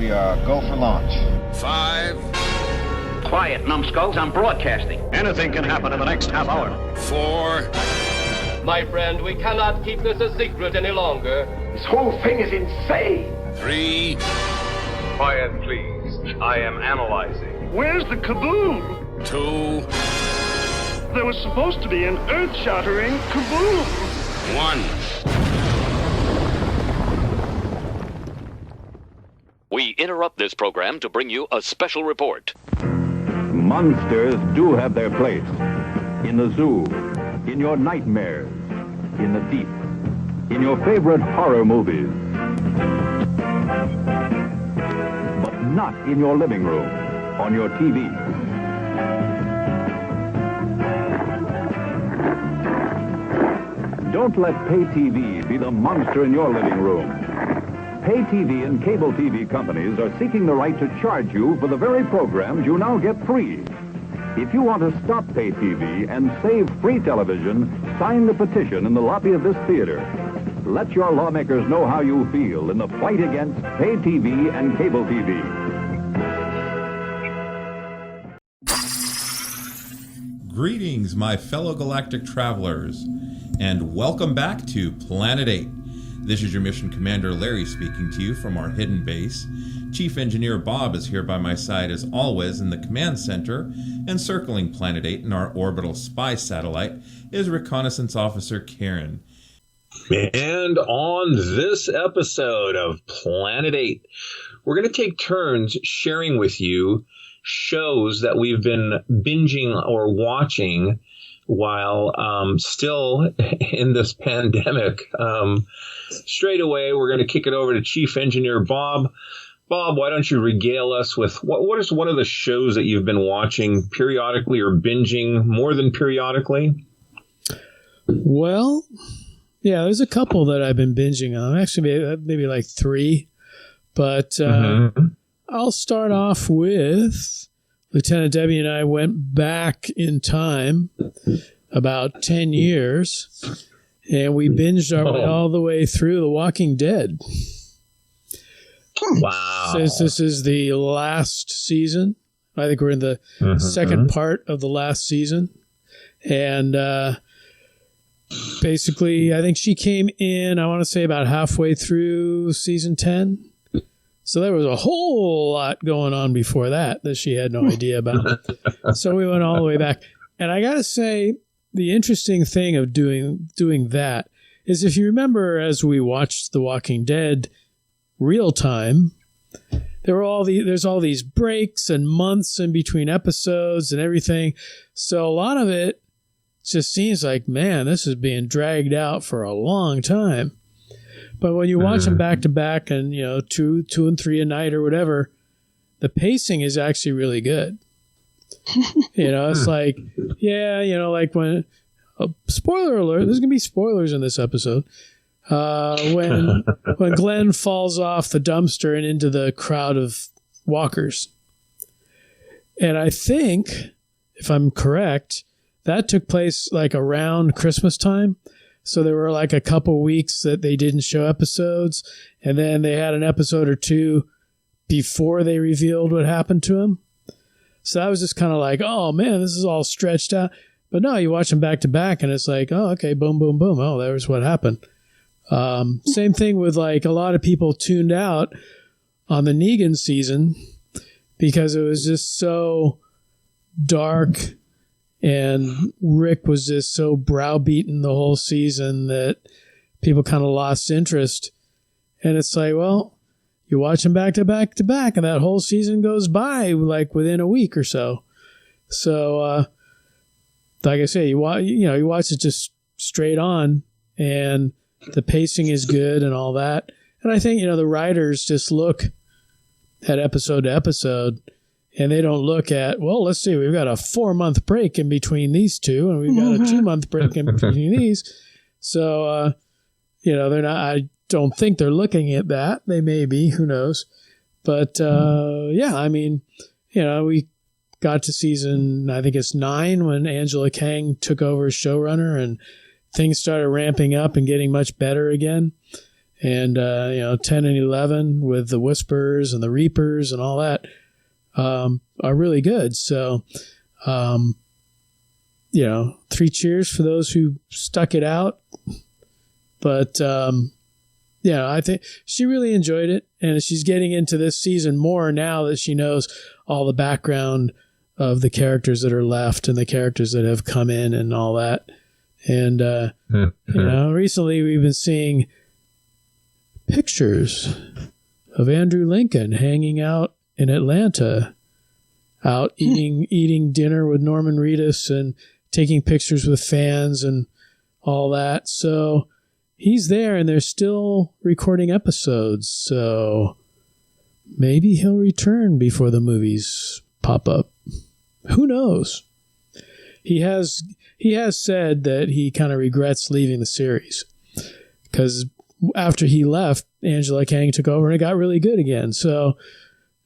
go for launch. 5. Quiet, numbskulls. I'm broadcasting. Anything can happen in the next half hour. 4. My friend, we cannot keep this a secret any longer. This whole thing is insane. 3. Quiet, please. I am analyzing. Where's the kaboom? 2. There was supposed to be an earth-shattering kaboom. 1. We interrupt this program to bring you a special report. Monsters do have their place. In the zoo, in your nightmares, in the deep, in your favorite horror movies. But not in your living room, on your TV. Don't let pay TV be the monster in your living room. Pay TV and cable TV companies are seeking the right to charge you for the very programs you now get free. If you want to stop pay TV and save free television, sign the petition in the lobby of this theater. Let your lawmakers know how you feel in the fight against pay TV and cable TV. Greetings, my fellow galactic travelers, and welcome back to Planet 8. This is your Mission Commander Larry speaking to you from our hidden base. Chief Engineer Bob is here by my side as always in the command center, and circling Planet 8 in our orbital spy satellite is Reconnaissance Officer Karen. And on this episode of Planet 8, we're going to take turns sharing with you shows that we've been binging or watching while still in this pandemic. Straight away, we're going to kick it over to Chief Engineer Bob. Bob, why don't you regale us with what is one of the shows that you've been watching periodically or binging more than periodically? Well, yeah, there's a couple that I've been binging on. Actually, maybe like 3. But I'll start off with Lieutenant Debbie and I went back in time about 10 years, and we binged our way all the way through The Walking Dead. Wow. Since this is the last season, I think we're in the second part of the last season. And basically, I think she came in, I want to say about halfway through season 10. So there was a whole lot going on before that she had no idea about. So we went all the way back. And I got to say, the interesting thing of doing that is if you remember as we watched The Walking Dead real time, there's all these breaks and months in between episodes and everything. So a lot of it just seems like, man, this is being dragged out for a long time. But when you watch them back to back and, two and 3 a night or whatever, the pacing is actually really good. It's like, like when, spoiler alert, there's going to be spoilers in this episode. When Glenn falls off the dumpster and into the crowd of walkers. And I think, if I'm correct, that took place like around Christmas time. So there were like a couple weeks that they didn't show episodes, and then they had an episode or 2 before they revealed what happened to him. So that was just kind of like, oh man, this is all stretched out. But no, you watch them back to back and it's like, oh, okay, boom, boom, boom. Oh, there's what happened. Same thing with like a lot of people tuned out on the Negan season because it was just so dark. And Rick was just so browbeaten the whole season that people kind of lost interest. And it's like, well, you watch them back to back to back, and that whole season goes by like within a week or so. So, like I say, you watch it just straight on, and the pacing is good and all that. And I think the writers just look at episode to episode. And they don't look at, well, let's see, we've got a 4-month break in between these two, and we've got a 2-month break in between these. So, they're not, I don't think they're looking at that. They may be, who knows. But, we got to season, I think it's 9 when Angela Kang took over as showrunner and things started ramping up and getting much better again. and 10 and 11 with the Whisperers and the Reapers and all that are really good. So, 3 cheers for those who stuck it out. But I think she really enjoyed it, and she's getting into this season more now that she knows all the background of the characters that are left and the characters that have come in and all that. And recently we've been seeing pictures of Andrew Lincoln hanging out in Atlanta, out eating dinner with Norman Reedus and taking pictures with fans and all that. So he's there, and they're still recording episodes. So maybe he'll return before the movies pop up. Who knows? He has said that he kind of regrets leaving the series because after he left, Angela Kang took over and it got really good again. So,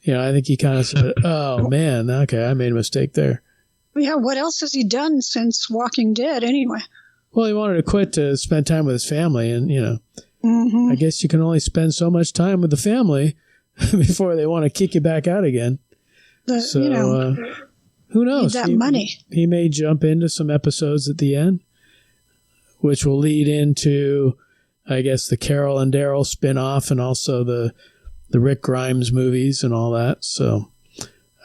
I think he kind of said, oh, man, okay, I made a mistake there. Yeah, what else has he done since Walking Dead anyway? Well, he wanted to quit to spend time with his family. And, I guess you can only spend so much time with the family before they want to kick you back out again. Who knows? That money. He may jump into some episodes at the end, which will lead into, I guess, the Carol and Daryl spinoff and also the Rick Grimes movies and all that. So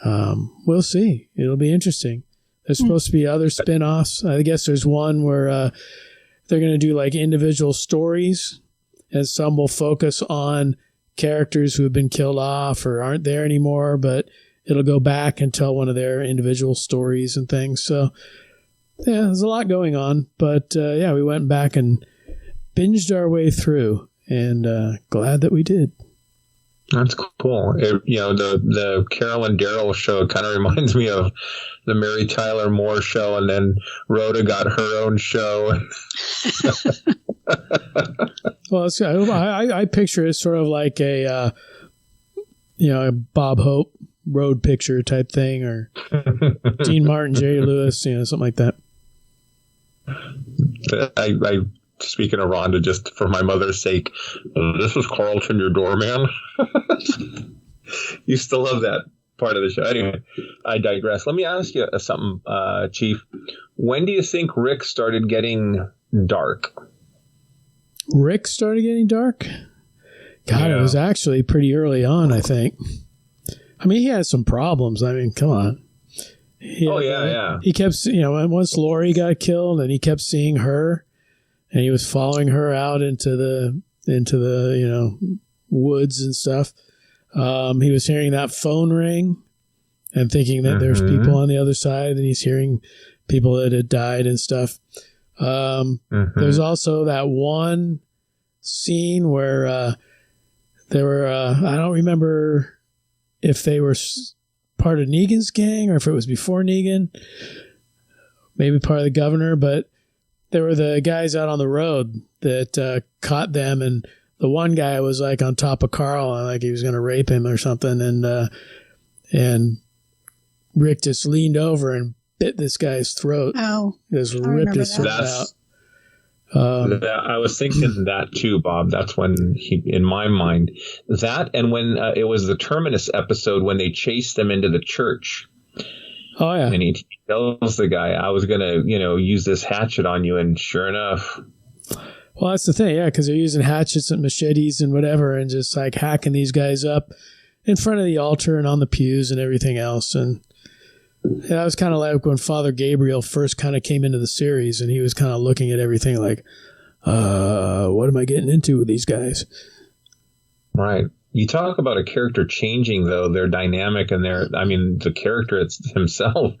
we'll see. It'll be interesting. There's supposed to be other spinoffs. I guess there's one where they're going to do like individual stories, and some will focus on characters who have been killed off or aren't there anymore, but it'll go back and tell one of their individual stories and things. So, yeah, there's a lot going on. But, we went back and binged our way through, and glad that we did. That's cool. The Carol and Daryl show kind of reminds me of the Mary Tyler Moore show, and then Rhoda got her own show. Well, I picture it sort of like a Bob Hope road picture type thing, or Dean Martin, Jerry Lewis, something like that. I speaking of Rhonda, just for my mother's sake, this is Carlton, your doorman. You still love that part of the show. Anyway, I digress. Let me ask you something, Chief. When do you think Rick started getting dark? Rick started getting dark? God, It was actually pretty early on, I think. I mean, he had some problems. I mean, come on. He kept, once Lori got killed, and he kept seeing her, and he was following her out into the woods and stuff. He was hearing that phone ring and thinking that there's people on the other side, and he's hearing people that had died and stuff. There's also that one scene where there were, I don't remember if they were part of Negan's gang or if it was before Negan, maybe part of the governor, but there were the guys out on the road that caught them, and the one guy was like on top of Carl, and like he was going to rape him or something, and Rick just leaned over and bit this guy's throat. Oh, just ripped his throat out. I was thinking that too, Bob. That's when in my mind, that and when it was the Terminus episode when they chased them into the church. Oh yeah, and he tells the guy, "I was gonna, use this hatchet on you," and sure enough. Well, that's the thing, yeah, because they're using hatchets and machetes and whatever, and just like hacking these guys up in front of the altar and on the pews and everything else. And that was kind of like when Father Gabriel first kind of came into the series, and he was kind of looking at everything like, what am I getting into with these guys? Right. You talk about a character changing, though, their dynamic and the character himself,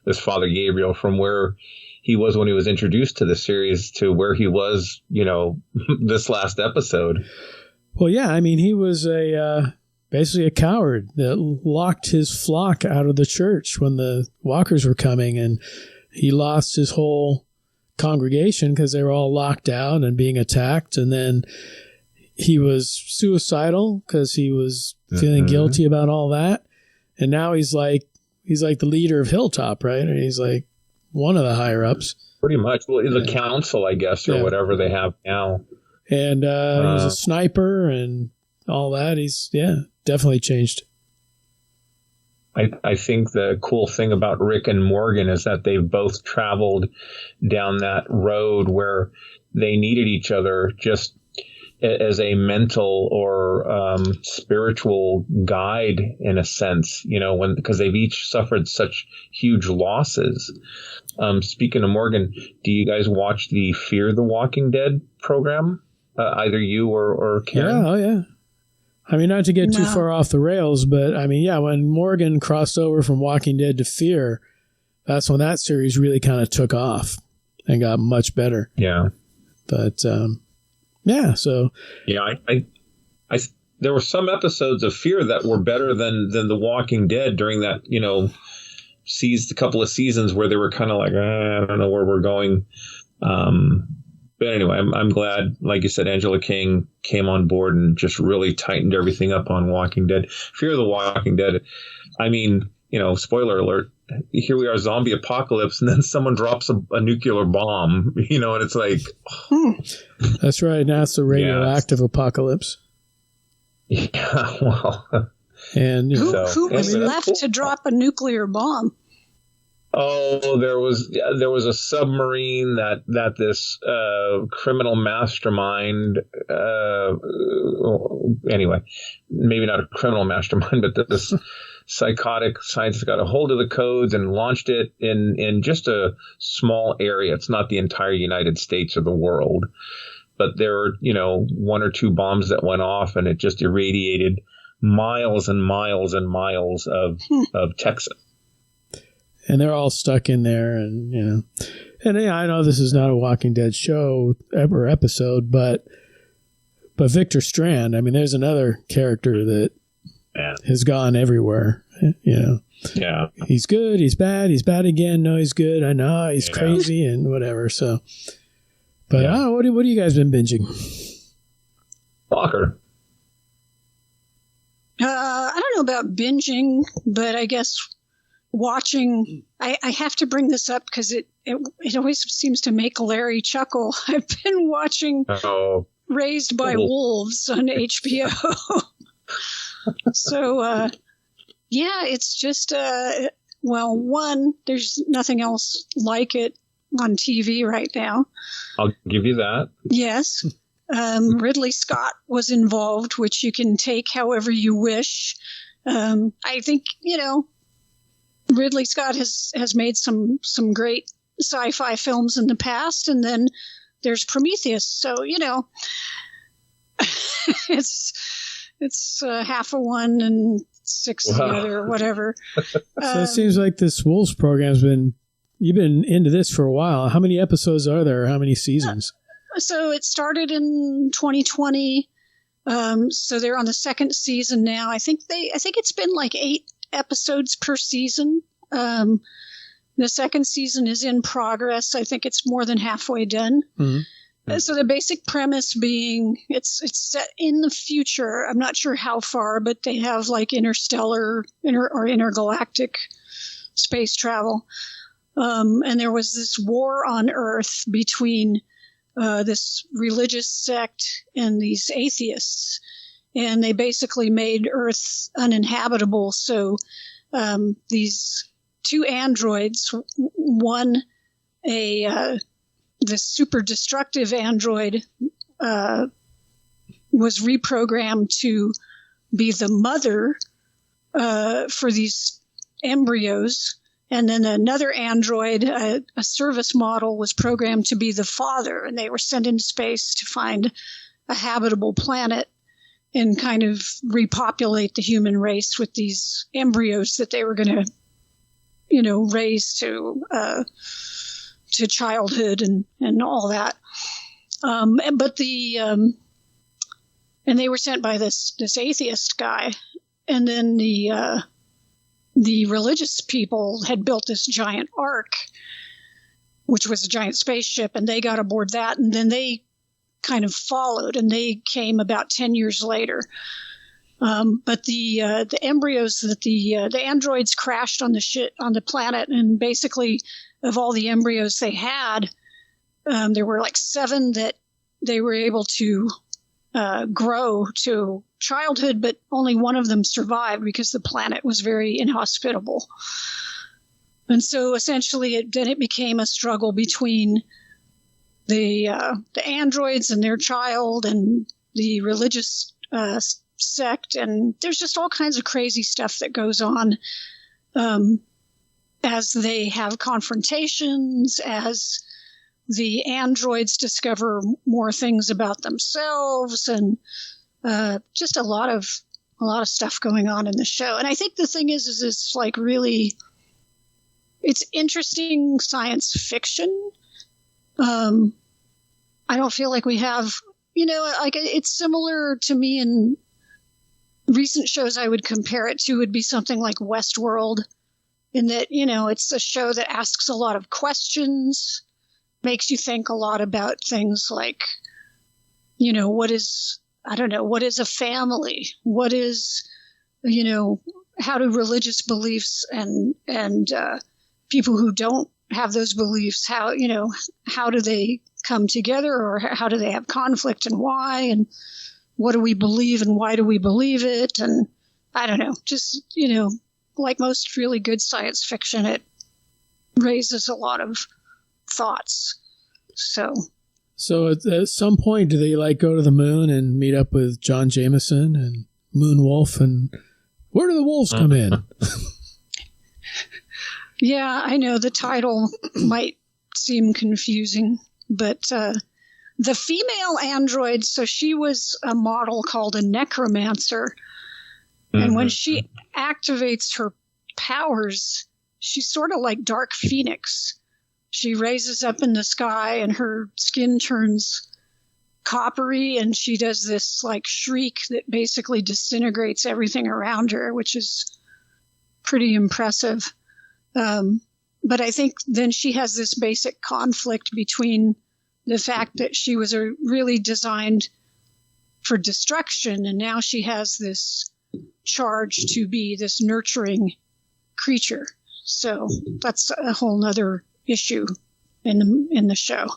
this Father Gabriel, from where he was when he was introduced to the series to where he was, this last episode. Well, yeah, I mean, he was basically a coward that locked his flock out of the church when the walkers were coming, and he lost his whole congregation because they were all locked out and being attacked, and then he was suicidal because he was feeling guilty about all that, and now he's like the leader of Hilltop, right? And he's like one of the higher ups, pretty much. Well, the council, I guess, or whatever they have now. And he was a sniper and all that. He's, definitely changed. I think the cool thing about Rick and Morgan is that they've both traveled down that road where they needed each other just as a mental or spiritual guide in a sense, because they've each suffered such huge losses. Speaking of Morgan, do you guys watch the Fear the Walking Dead program? Either you or Karen? Yeah, oh yeah. I mean, not to get too far off the rails, but I mean, when Morgan crossed over from Walking Dead to Fear, that's when that series really kind of took off and got much better. Yeah. But, so. Yeah, I there were some episodes of Fear that were better than The Walking Dead during that, a couple of seasons where they were kind of like, I don't know where we're going. But anyway, I'm glad, like you said, Angela King came on board and just really tightened everything up on Walking Dead. Fear the Walking Dead. I mean, spoiler alert, here we are, zombie apocalypse, and then someone drops a nuclear bomb, and it's like... That's right. Now it's the radioactive apocalypse. Yeah, well... And who was left to drop a nuclear bomb? Oh, there was a submarine that this criminal mastermind. Anyway, maybe not a criminal mastermind, but this psychotic scientist got a hold of the codes and launched it in just a small area. It's not the entire United States or the world, but there were one or two bombs that went off, and it just irradiated miles and miles and miles of Texas. And they're all stuck in there, and I know this is not a Walking Dead show or episode, but Victor Strand, I mean, there's another character that has gone everywhere. Yeah, he's good, he's bad again. No, he's good. I know he's crazy and whatever. So, but what do you guys been binging? Walker. I don't know about binging, but I guess watching, I have to bring this up because it always seems to make Larry chuckle. I've been watching Raised by Wolves on HBO. So, it's just, one, there's nothing else like it on TV right now. I'll give you that. Yes. Ridley Scott was involved, which you can take however you wish. I think, Ridley Scott has made some great sci-fi films in the past, and then there's Prometheus. So, it's half of one and six of the other, or whatever. So it seems like this Wolves program's you've been into this for a while. How many episodes are there? How many seasons? So it started in 2020. So they're on the second season now. I think it's been like 8 episodes per season. The second season is in progress. I think it's more than halfway done. Mm-hmm. So the basic premise being it's set in the future. I'm not sure how far, but they have like intergalactic space travel. And there was this war on Earth between this religious sect and these atheists. And they basically made Earth uninhabitable. So these 2 androids, one this super destructive android was reprogrammed to be the mother for these embryos. And then another android, a service model, was programmed to be the father. And they were sent into space to find a habitable planet and kind of repopulate the human race with these embryos that they were going to, raise to childhood and all that. And they were sent by this atheist guy. And then the religious people had built this giant ark, which was a giant spaceship, and they got aboard that, and then they kind of followed, and they came about 10 years later. But the embryos that the androids crashed on the planet, and basically of all the embryos they had, there were like 7 that they were able to grow to childhood, but only one of them survived because the planet was very inhospitable. And so essentially then it became a struggle between the androids and their child and the religious sect. And there's just all kinds of crazy stuff that goes on as they have confrontations, as the androids discover more things about themselves, and just a lot of stuff going on in the show. And I think the thing is it's like really, it's interesting science fiction. I don't feel like we have, like it's similar to me in recent shows I would compare it to would be something like Westworld, in that, it's a show that asks a lot of questions, makes you think a lot about things like, what is a family? What is, how do religious beliefs and people who don't have those beliefs, how do they come together, or how do they have conflict, and why, and what do we believe and why do we believe it? And I don't know, just, like most really good science fiction, it raises a lot of thoughts. So at some point, do they go to the moon and meet up with John Jameson and Moon Wolf, and where do the wolves come in? Yeah, I know the title might seem confusing, but the female android, so she was a model called a necromancer, and when she activates her powers, she's sort of like Dark Phoenix. She raises up in the sky and her skin turns coppery, and she does this shriek that basically disintegrates everything around her, which is pretty impressive. But I think then she has this basic conflict between the fact that she was really designed for destruction, and now she has this charge to be this nurturing creature. So that's a whole nother issue in the show,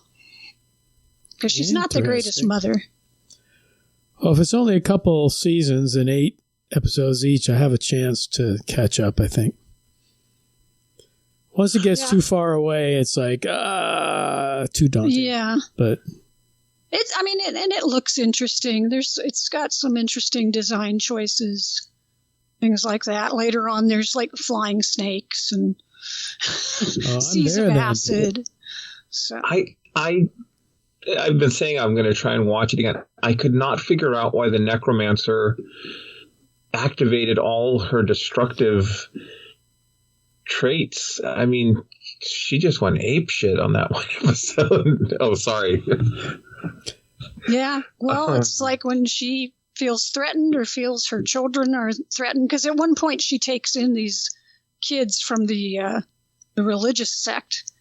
because she's not the greatest mother. Well, if it's only a couple seasons and 8 episodes each, I have a chance to catch up, I think. Once it gets too far away, it's too daunting. Yeah. But it looks interesting. It's got some interesting design choices, things like that. Later on, there's flying snakes and seas of acid. So I've been saying I'm going to try and watch it again. I could not figure out why the necromancer activated all her destructive traits. I mean, she just went apeshit on that one episode. Oh, sorry. Yeah, well, it's like when she feels threatened or feels her children are threatened, because at one point she takes in these kids from the religious sect,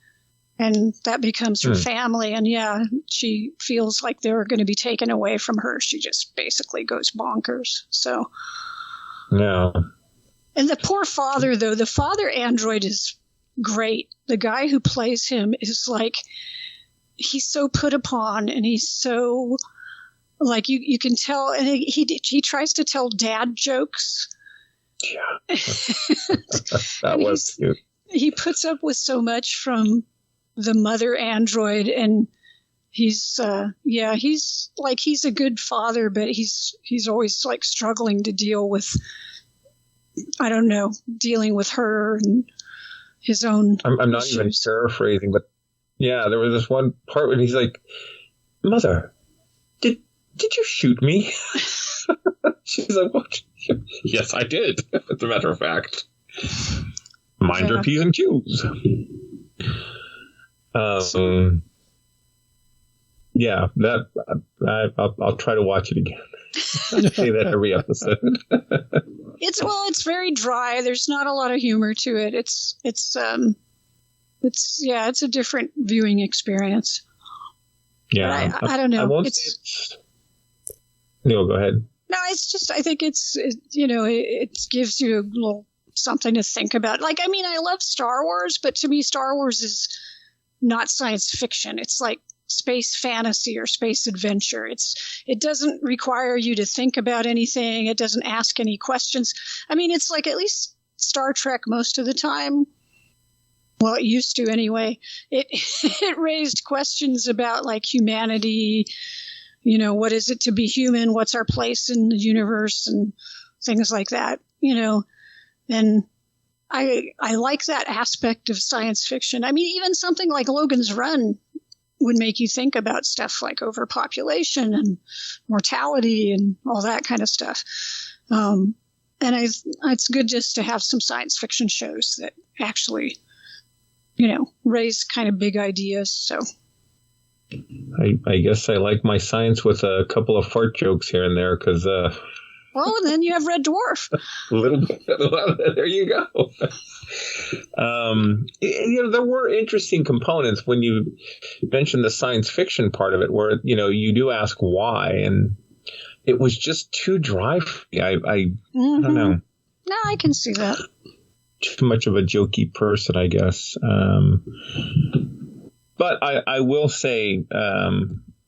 and that becomes her family. And she feels like they're going to be taken away from her. She just basically goes bonkers. So, yeah. And the poor father, though, the father android is great. The guy who plays him is he's so put upon, and he's so you can tell, and he tries to tell dad jokes. Yeah. That was cute. He puts up with so much from the mother android, and he's he's a good father, but he's always struggling to deal with, I don't know, dealing with her and his own I'm not issues. even paraphrasing, but yeah, there was this one part where he's like, "Mother, did you shoot me?" She's like, "What?" "Yes, I did, as a matter of fact. Mind your P's and Q's." Yeah, I'll try to watch it again. I say that every episode. It's very dry. There's not a lot of humor to it. It's a different viewing experience. Yeah, I don't know. I won't No, go ahead. No, it's just, I think it gives you a little something to think about. I love Star Wars, but to me, Star Wars is not science fiction. It's space fantasy or space adventure. It doesn't require you to think about anything. It doesn't ask any questions. I mean, it's like, at least Star Trek most of the time, well, it used to anyway, it raised questions about like humanity, what is it to be human? What's our place in the universe and things like that, and I like that aspect of science fiction. I mean, even something like Logan's Run would make you think about stuff like overpopulation and mortality and all that kind of stuff. And it's good just to have some science fiction shows that actually, raise kind of big ideas. So I guess I like my science with a couple of fart jokes here and there because... well, then you have Red Dwarf. A little bit. There you go. There were interesting components when you mentioned the science fiction part of it, where you do ask why, and it was just too dry for me. I don't know. No, I can see that. Too much of a jokey person, I guess. But I will say, I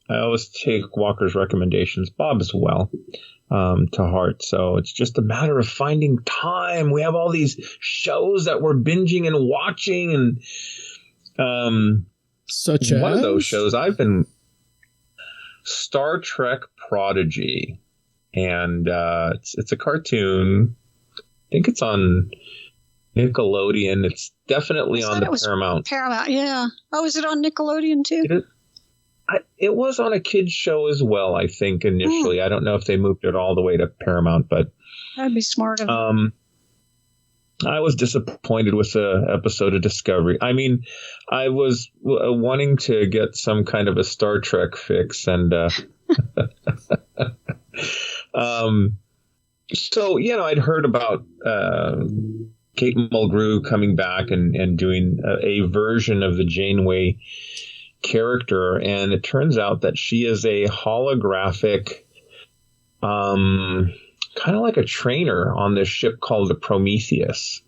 always take Walker's recommendations, Bob as well, to heart. So it's just a matter of finding time. We have all these shows that we're binging and watching, and such as one of those shows I've been Star Trek Prodigy, and it's a cartoon. I think it's on Nickelodeon. It's definitely on the Paramount. Paramount, yeah. Oh, is it on Nickelodeon too? It was on a kid's show as well, I think, initially. I don't know if they moved it all the way to Paramount, but... That'd be smart of them. I was disappointed with the episode of Discovery. I mean, I was wanting to get some kind of a Star Trek fix, and... so, I'd heard about Kate Mulgrew coming back and doing a version of the Janeway character, and it turns out that she is a holographic, kind of like a trainer on this ship called the Prometheus.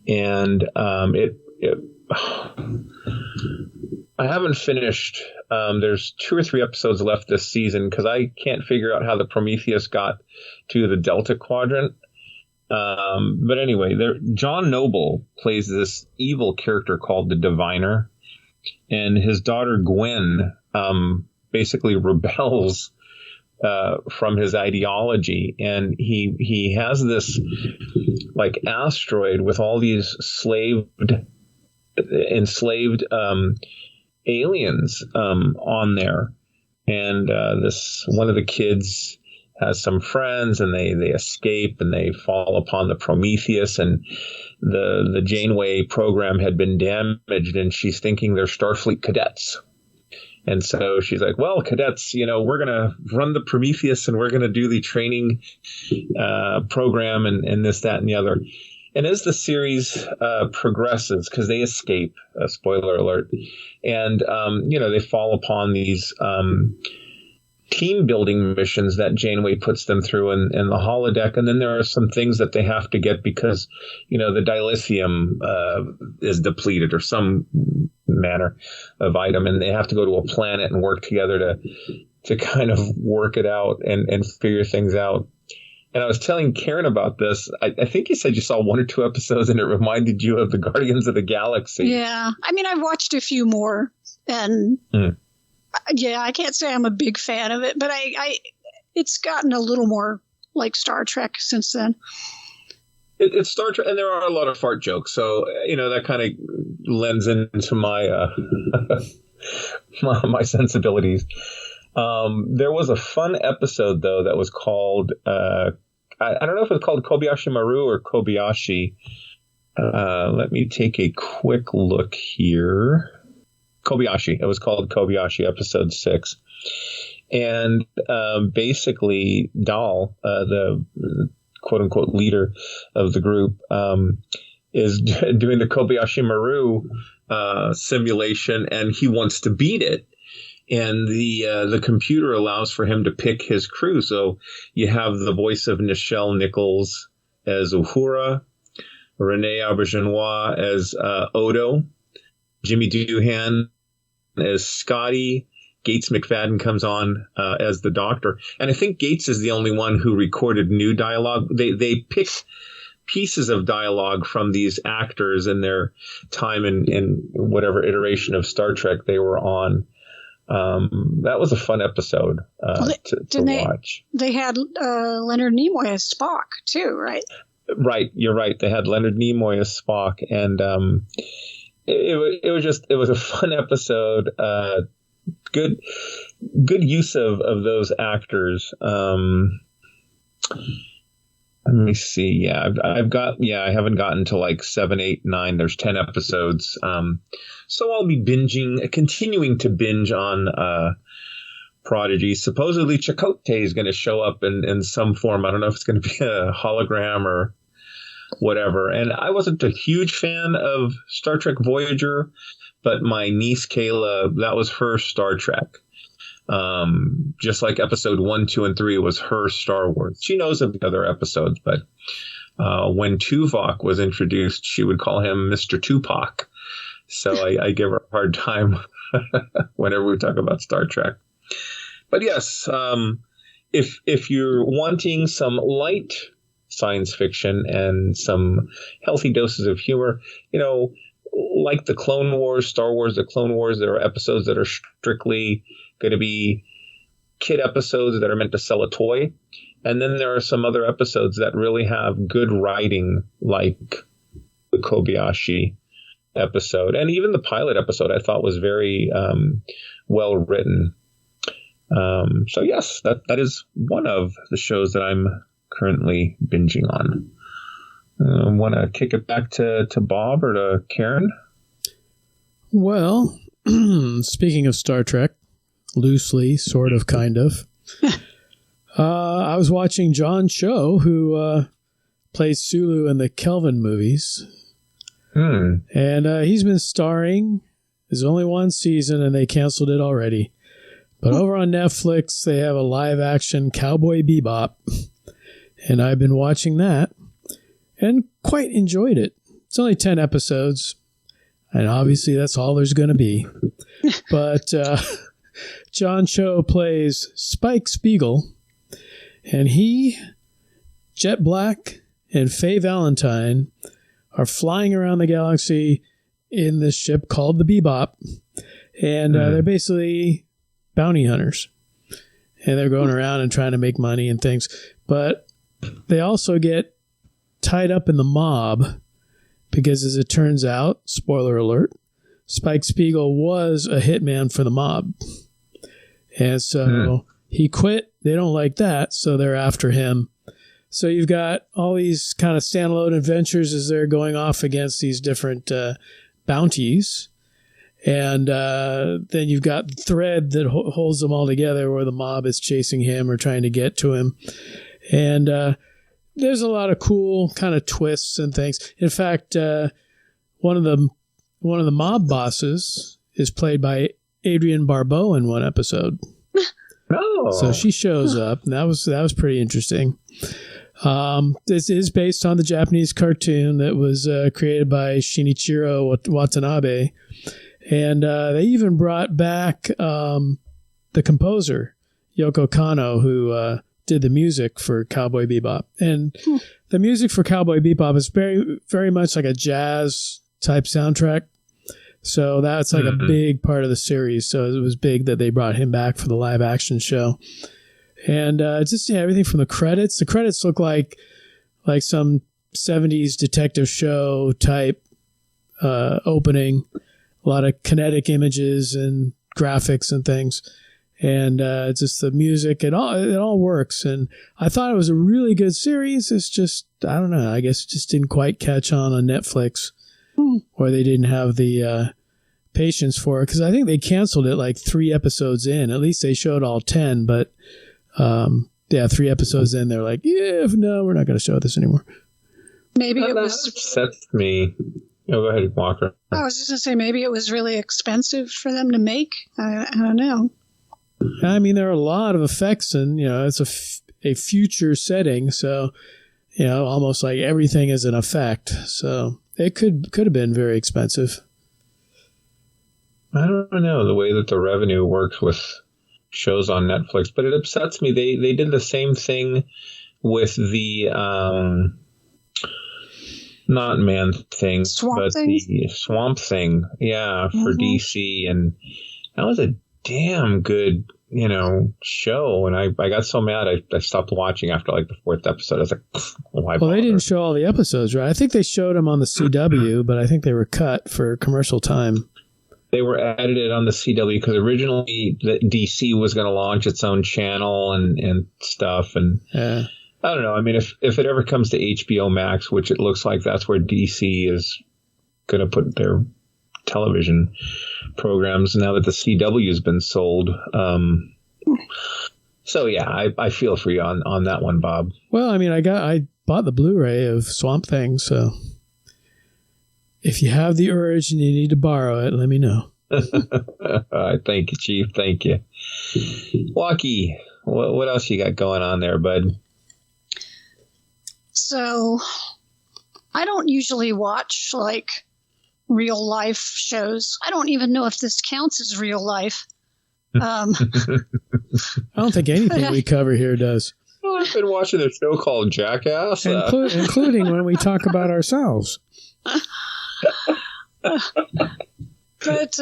And I haven't finished. There's 2 or 3 episodes left this season because I can't figure out how the Prometheus got to the Delta Quadrant. But anyway, John Noble plays this evil character called the Diviner. And his daughter Gwen basically rebels from his ideology, and he has this like asteroid with all these enslaved aliens on there, and this one of the kids has some friends, and they escape and they fall upon the Prometheus, and the Janeway program had been damaged, and she's thinking they're Starfleet cadets. And so she's like, well, cadets, we're going to run the Prometheus, and we're going to do the training program and this, that, and the other. And as the series progresses, because they escape, spoiler alert, and, they fall upon these team building missions that Janeway puts them through in the holodeck. And then there are some things that they have to get because, the dilithium is depleted or some manner of item. And they have to go to a planet and work together to kind of work it out and figure things out. And I was telling Karen about this. I think you said you saw 1 or 2 episodes and it reminded you of the Guardians of the Galaxy. Yeah. I mean, I've watched a few more, and yeah, I can't say I'm a big fan of it, but it's gotten a little more like Star Trek since then. It's Star Trek, and there are a lot of fart jokes, so that kind of lends into my my sensibilities. There was a fun episode though that was called I don't know if it's called Kobayashi Maru or Kobayashi. Let me take a quick look here. Kobayashi. It was called Kobayashi, episode 6. And basically, Dahl, the quote-unquote leader of the group, is doing the Kobayashi Maru simulation, and he wants to beat it. And the computer allows for him to pick his crew. So you have the voice of Nichelle Nichols as Uhura, Renee Auberjonois as Odo, Jimmy Doohan as Scotty. Gates McFadden comes on as the Doctor. And I think Gates is the only one who recorded new dialogue. They picked pieces of dialogue from these actors in their time in whatever iteration of Star Trek they were on. That was a fun episode to watch. They had Leonard Nimoy as Spock too, right? Right, you're right. They had Leonard Nimoy as Spock, and it was a fun episode. Good use of those actors. Let me see. Yeah, I haven't gotten to like 7, 8, 9. There's 10 episodes. So I'll be continuing to binge on Prodigy. Supposedly Chakotay is going to show up in some form. I don't know if it's going to be a hologram or whatever. And I wasn't a huge fan of Star Trek Voyager, but my niece Kayla, that was her Star Trek. Just like episode 1, 2, and 3 was her Star Wars. She knows of the other episodes, but when Tuvok was introduced, she would call him Mr. Tupac. So I give her a hard time whenever we talk about Star Trek. But yes, if you're wanting some light science fiction and some healthy doses of humor, like the Clone Wars, Star Wars, the Clone Wars, there are episodes that are strictly going to be kid episodes that are meant to sell a toy. And then there are some other episodes that really have good writing, like the Kobayashi episode. And even the pilot episode I thought was very well written. So yes, that is one of the shows that I'm currently binging on. Want to kick it back to Bob or to Karen? Well, speaking of Star Trek, loosely, sort of, kind of. I was watching John Cho, who plays Sulu in the Kelvin movies. And he's been starring. There's only one season, and they canceled it already. But over on Netflix, they have a live-action Cowboy Bebop. And I've been watching that and quite enjoyed it. It's only 10 episodes. And obviously, that's all there's going to be. But John Cho plays Spike Spiegel, and he, Jet Black, and Faye Valentine are flying around the galaxy in this ship called the Bebop, and they're basically bounty hunters, and they're going around and trying to make money and things, but they also get tied up in the mob because, as it turns out, spoiler alert, Spike Spiegel was a hitman for the mob. And so he quit. They don't like that, so they're after him. So you've got all these kind of standalone adventures as they're going off against these different bounties. And then you've got the thread that holds them all together where the mob is chasing him or trying to get to him. And there's a lot of cool kind of twists and things. In fact, one of the mob bosses is played by Adrienne Barbeau in one episode. Oh. So she shows up, and that was pretty interesting. This is based on the Japanese cartoon that was created by Shinichiro Watanabe. And they even brought back the composer, Yoko Kanno, who did the music for Cowboy Bebop. And the music for Cowboy Bebop is very, very much like a jazz type soundtrack. So that's like a big part of the series. So it was big that they brought him back for the live action show. And everything from the credits. The credits look like some 70s detective show type opening. A lot of kinetic images and graphics and things. And just the music, it all works. And I thought it was a really good series. It's just, I don't know, I guess it just didn't quite catch on Netflix. Or they didn't have the patience for it. Because I think they canceled it like 3 episodes in. At least they showed all 10. But 3 episodes in, they're like, no, we're not going to show this anymore. Maybe it was... That upsets me. Go ahead, Walker. I was just going to say, maybe it was really expensive for them to make. I don't know. I mean, there are a lot of effects, and, it's a future setting. So, almost like everything is an effect. So... it could have been very expensive. I don't know the way that the revenue works with shows on Netflix, but it upsets me. They did the same thing with the not Man Thing, but the Swamp Thing, for DC, and that was a damn good, show. And I got so mad I stopped watching after like the 4th episode. I was like, why bother? Well, they didn't show all the episodes, right? I think they showed them on the CW, but I think they were cut for commercial time. They were edited on the CW because originally the DC was going to launch its own channel and stuff. And I don't know. I mean, if it ever comes to HBO Max, which it looks like that's where DC is going to put their television programs now that the CW has been sold. So yeah, I feel for you on that one, Bob. Well, I mean, I bought the Blu-ray of Swamp Thing, so if you have the urge and you need to borrow it, let me know. Thank you, Chief. Thank you. Walkie, what else you got going on there, bud? So I don't usually watch like real life shows. I don't even know if this counts as real life. I don't think anything we cover here does. Well, I've been watching a show called Jackass. Including when we talk about ourselves. But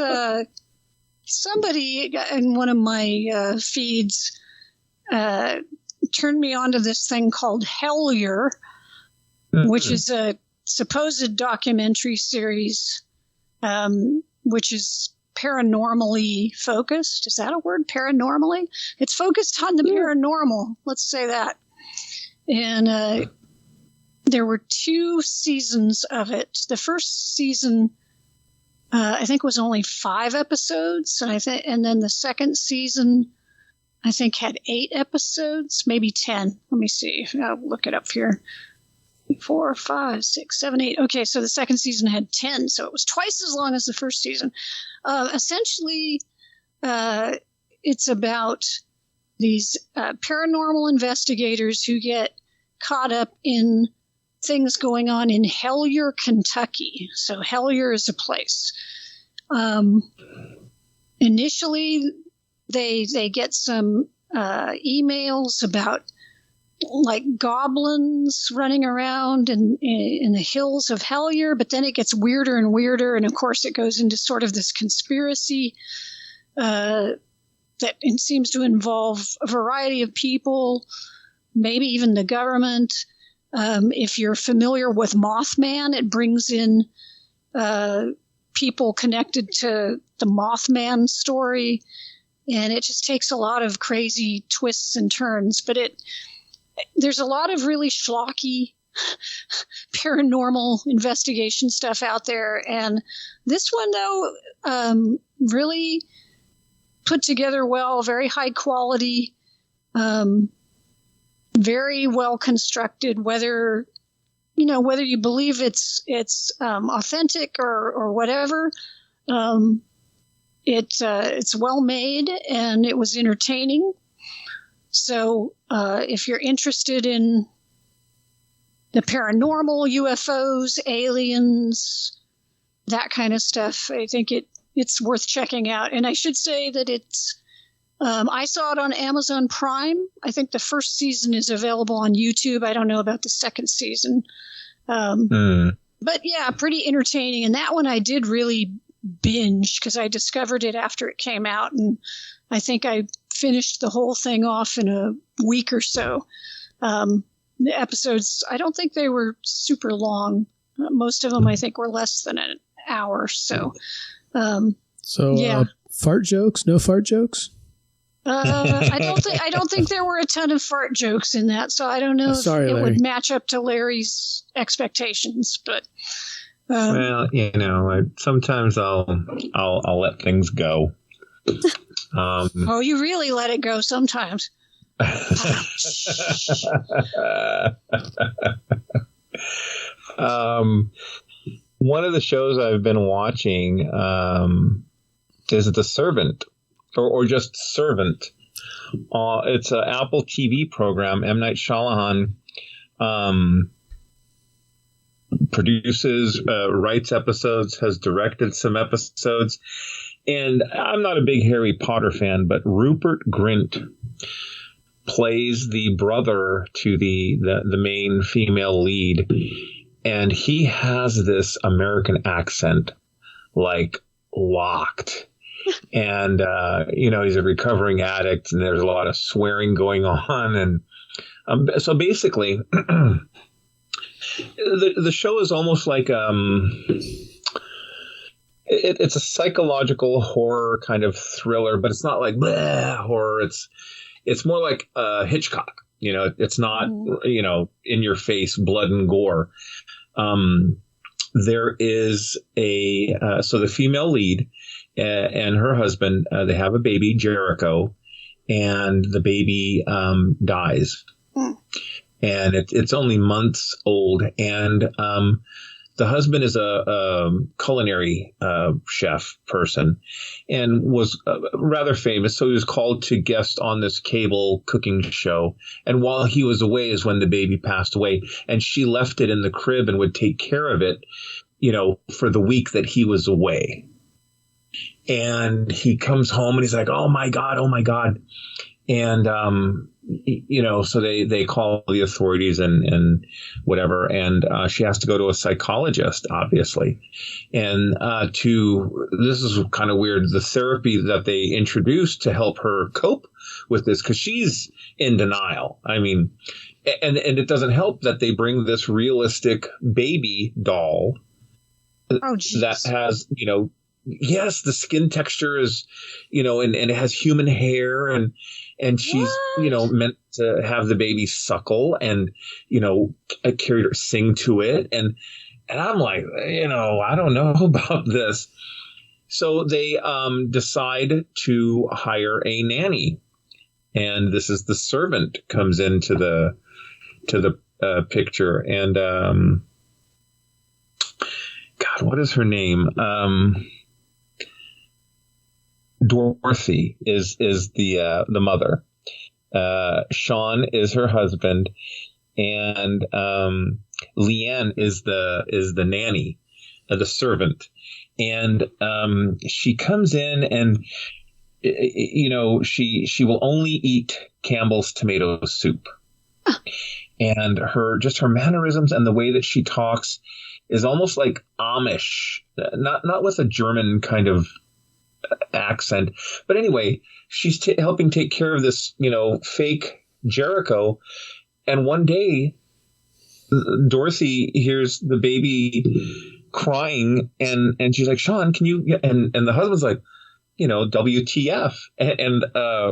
somebody in one of my feeds turned me on to this thing called Hellier, which is a supposed documentary series, which is paranormally focused. Is that a word? Paranormally? It's focused on the paranormal. Let's say that. And there were 2 seasons of it. The first season, I think, was only 5 episodes, and then the second season, I think, had 8 episodes, maybe 10. Let me see. I'll look it up here. 4, 5, 6, 7, 8. Okay, so the second season had 10, so it was twice as long as the first season. Essentially, it's about these paranormal investigators who get caught up in things going on in Hellier, Kentucky. So Hellier is a place. Initially, they get some emails about like goblins running around in the hills of Hellier, but then it gets weirder and weirder, and of course it goes into sort of this conspiracy that it seems to involve a variety of people, maybe even the government. If you're familiar with Mothman, it brings in people connected to the Mothman story, and it just takes a lot of crazy twists and turns. But there's a lot of really schlocky paranormal investigation stuff out there, and this one, though, really put together well, very high quality, very well constructed. Whether you believe it's authentic or whatever, it's well made and it was entertaining. So if you're interested in the paranormal, UFOs, aliens, that kind of stuff, I think it's worth checking out. And I should say that it's I saw it on Amazon Prime. I think the first season is available on YouTube. I don't know about the second season. But yeah, pretty entertaining. And that one I did really binge because I discovered it after it came out. And I think I finished the whole thing off in a week or so. The episodes, I don't think they were super long. Most of them, I think, were less than an hour. So yeah. Fart jokes? No fart jokes? I don't think there were a ton of fart jokes in that, so I don't know if it would match up to Larry's expectations. But well, sometimes I'll let things go. Oh, you really let it go sometimes. One of the shows I've been watching is The Servant, or just Servant. It's an Apple TV program. M. Night Shyamalan produces, writes episodes, has directed some episodes. And I'm not a big Harry Potter fan, but Rupert Grint plays the brother to the main female lead, and he has this American accent like locked. And he's a recovering addict, and there's a lot of swearing going on, and so basically the show is almost like it's a psychological horror kind of thriller, but it's not like bleh horror. It's more like Hitchcock. It's not, in your face blood and gore. There is so the female lead and her husband, they have a baby, Jericho, and the baby dies. And it's only months old. And the husband is a culinary chef person and was rather famous. So he was called to guest on this cable cooking show. And while he was away is when the baby passed away. And she left it in the crib and would take care of it, for the week that he was away. And he comes home and he's like, oh, my God. And, so they call the authorities and whatever. And she has to go to a psychologist, obviously. And this is kind of weird, the therapy that they introduced to help her cope with this, because she's in denial. I mean, and it doesn't help that they bring this realistic baby doll that has, yes, the skin texture is, and it has human hair and she's, meant to have the baby suckle and, I carried her sing to it. And I'm like, I don't know about this. So they decide to hire a nanny. And this is the servant comes into the picture. And God, what is her name? Dorothy is the mother. Sean is her husband, and Leanne is the nanny, the servant. And she comes in, and she will only eat Campbell's tomato soup. And her mannerisms and the way that she talks is almost like Amish, not with a German kind of accent. But anyway, she's helping take care of this, fake Jericho. And one day, Dorothy hears the baby crying, and she's like, Sean, can you? And the husband's like, WTF? And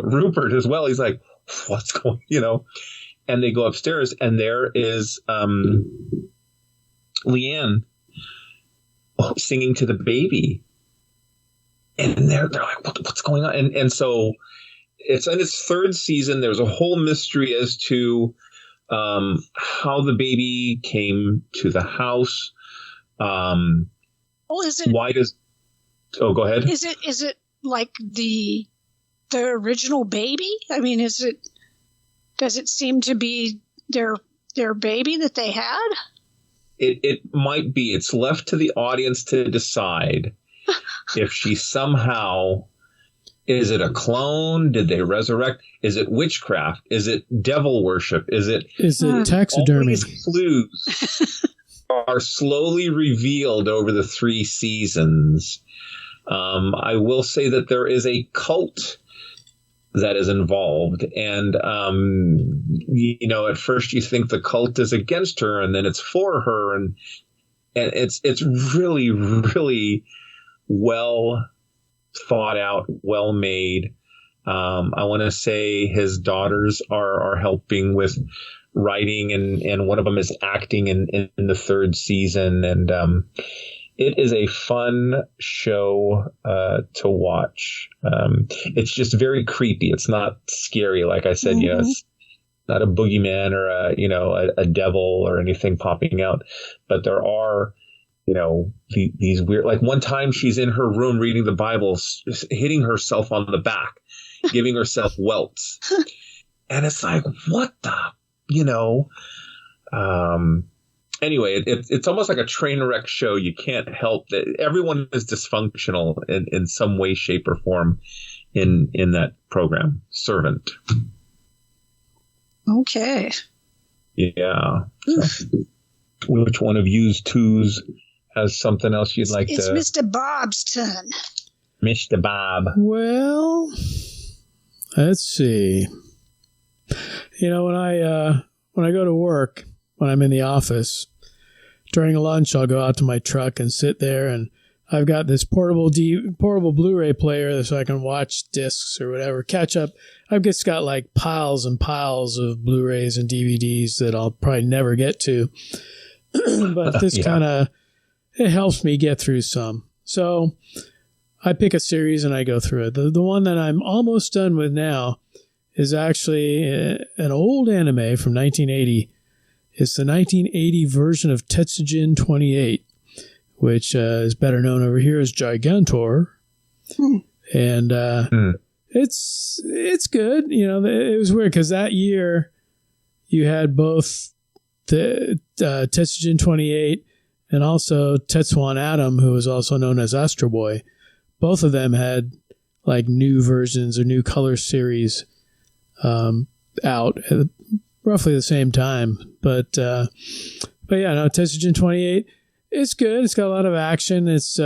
Rupert as well. He's like, what's going? And they go upstairs, and there is Leanne singing to the baby. And they're like, what's going on? And so it's in its third season. There's a whole mystery as to how the baby came to the house. Is it? Why does? Oh, go ahead. Is it like the original baby? I mean, does it seem to be their baby that they had? It might be. It's left to the audience to decide. If she somehow, is it a clone? Did they resurrect? Is it witchcraft? Is it devil worship? Is it taxidermy? All these clues are slowly revealed over the 3 seasons. I will say that there is a cult that is involved. And, at first you think the cult is against her, and then it's for her. And it's really, really well thought out, well made. I want to say his daughters are helping with writing, and one of them is acting in the 3rd season. And it is a fun show to watch. It's just very creepy. It's not scary, like I said. Mm-hmm. Yes, not a boogeyman or a devil or anything popping out, but there are. These weird, like one time she's in her room reading the Bible, hitting herself on the back, giving herself welts. And it's like, what the, anyway, it's almost like a train wreck show. You can't help that everyone is dysfunctional in some way, shape, or form in that program. Servant. Okay. Yeah. So, which one of you twos has something else you'd like it's to? It's Mr. Bob's turn. Mr. Bob. Well, let's see. You know, when I go to work, when I'm in the office, during lunch, I'll go out to my truck and sit there, and I've got this portable Blu-ray player so I can watch discs or whatever, catch up. I've just got like piles and piles of Blu-rays and DVDs that I'll probably never get to. But this it helps me get through some. So I pick a series and I go through it. The one that I'm almost done with now is actually an old anime from 1980. It's the 1980 version of Tetsujin 28, which is better known over here as Gigantor. And it's good. You know, it was weird because that year you had both the Tetsujin 28 and also Tetsuwan Atom, who was also known as Astro Boy. Both of them had like new versions or new color series out at roughly the same time. But yeah, no, Tetsujin 28, it's good. It's got a lot of action. It's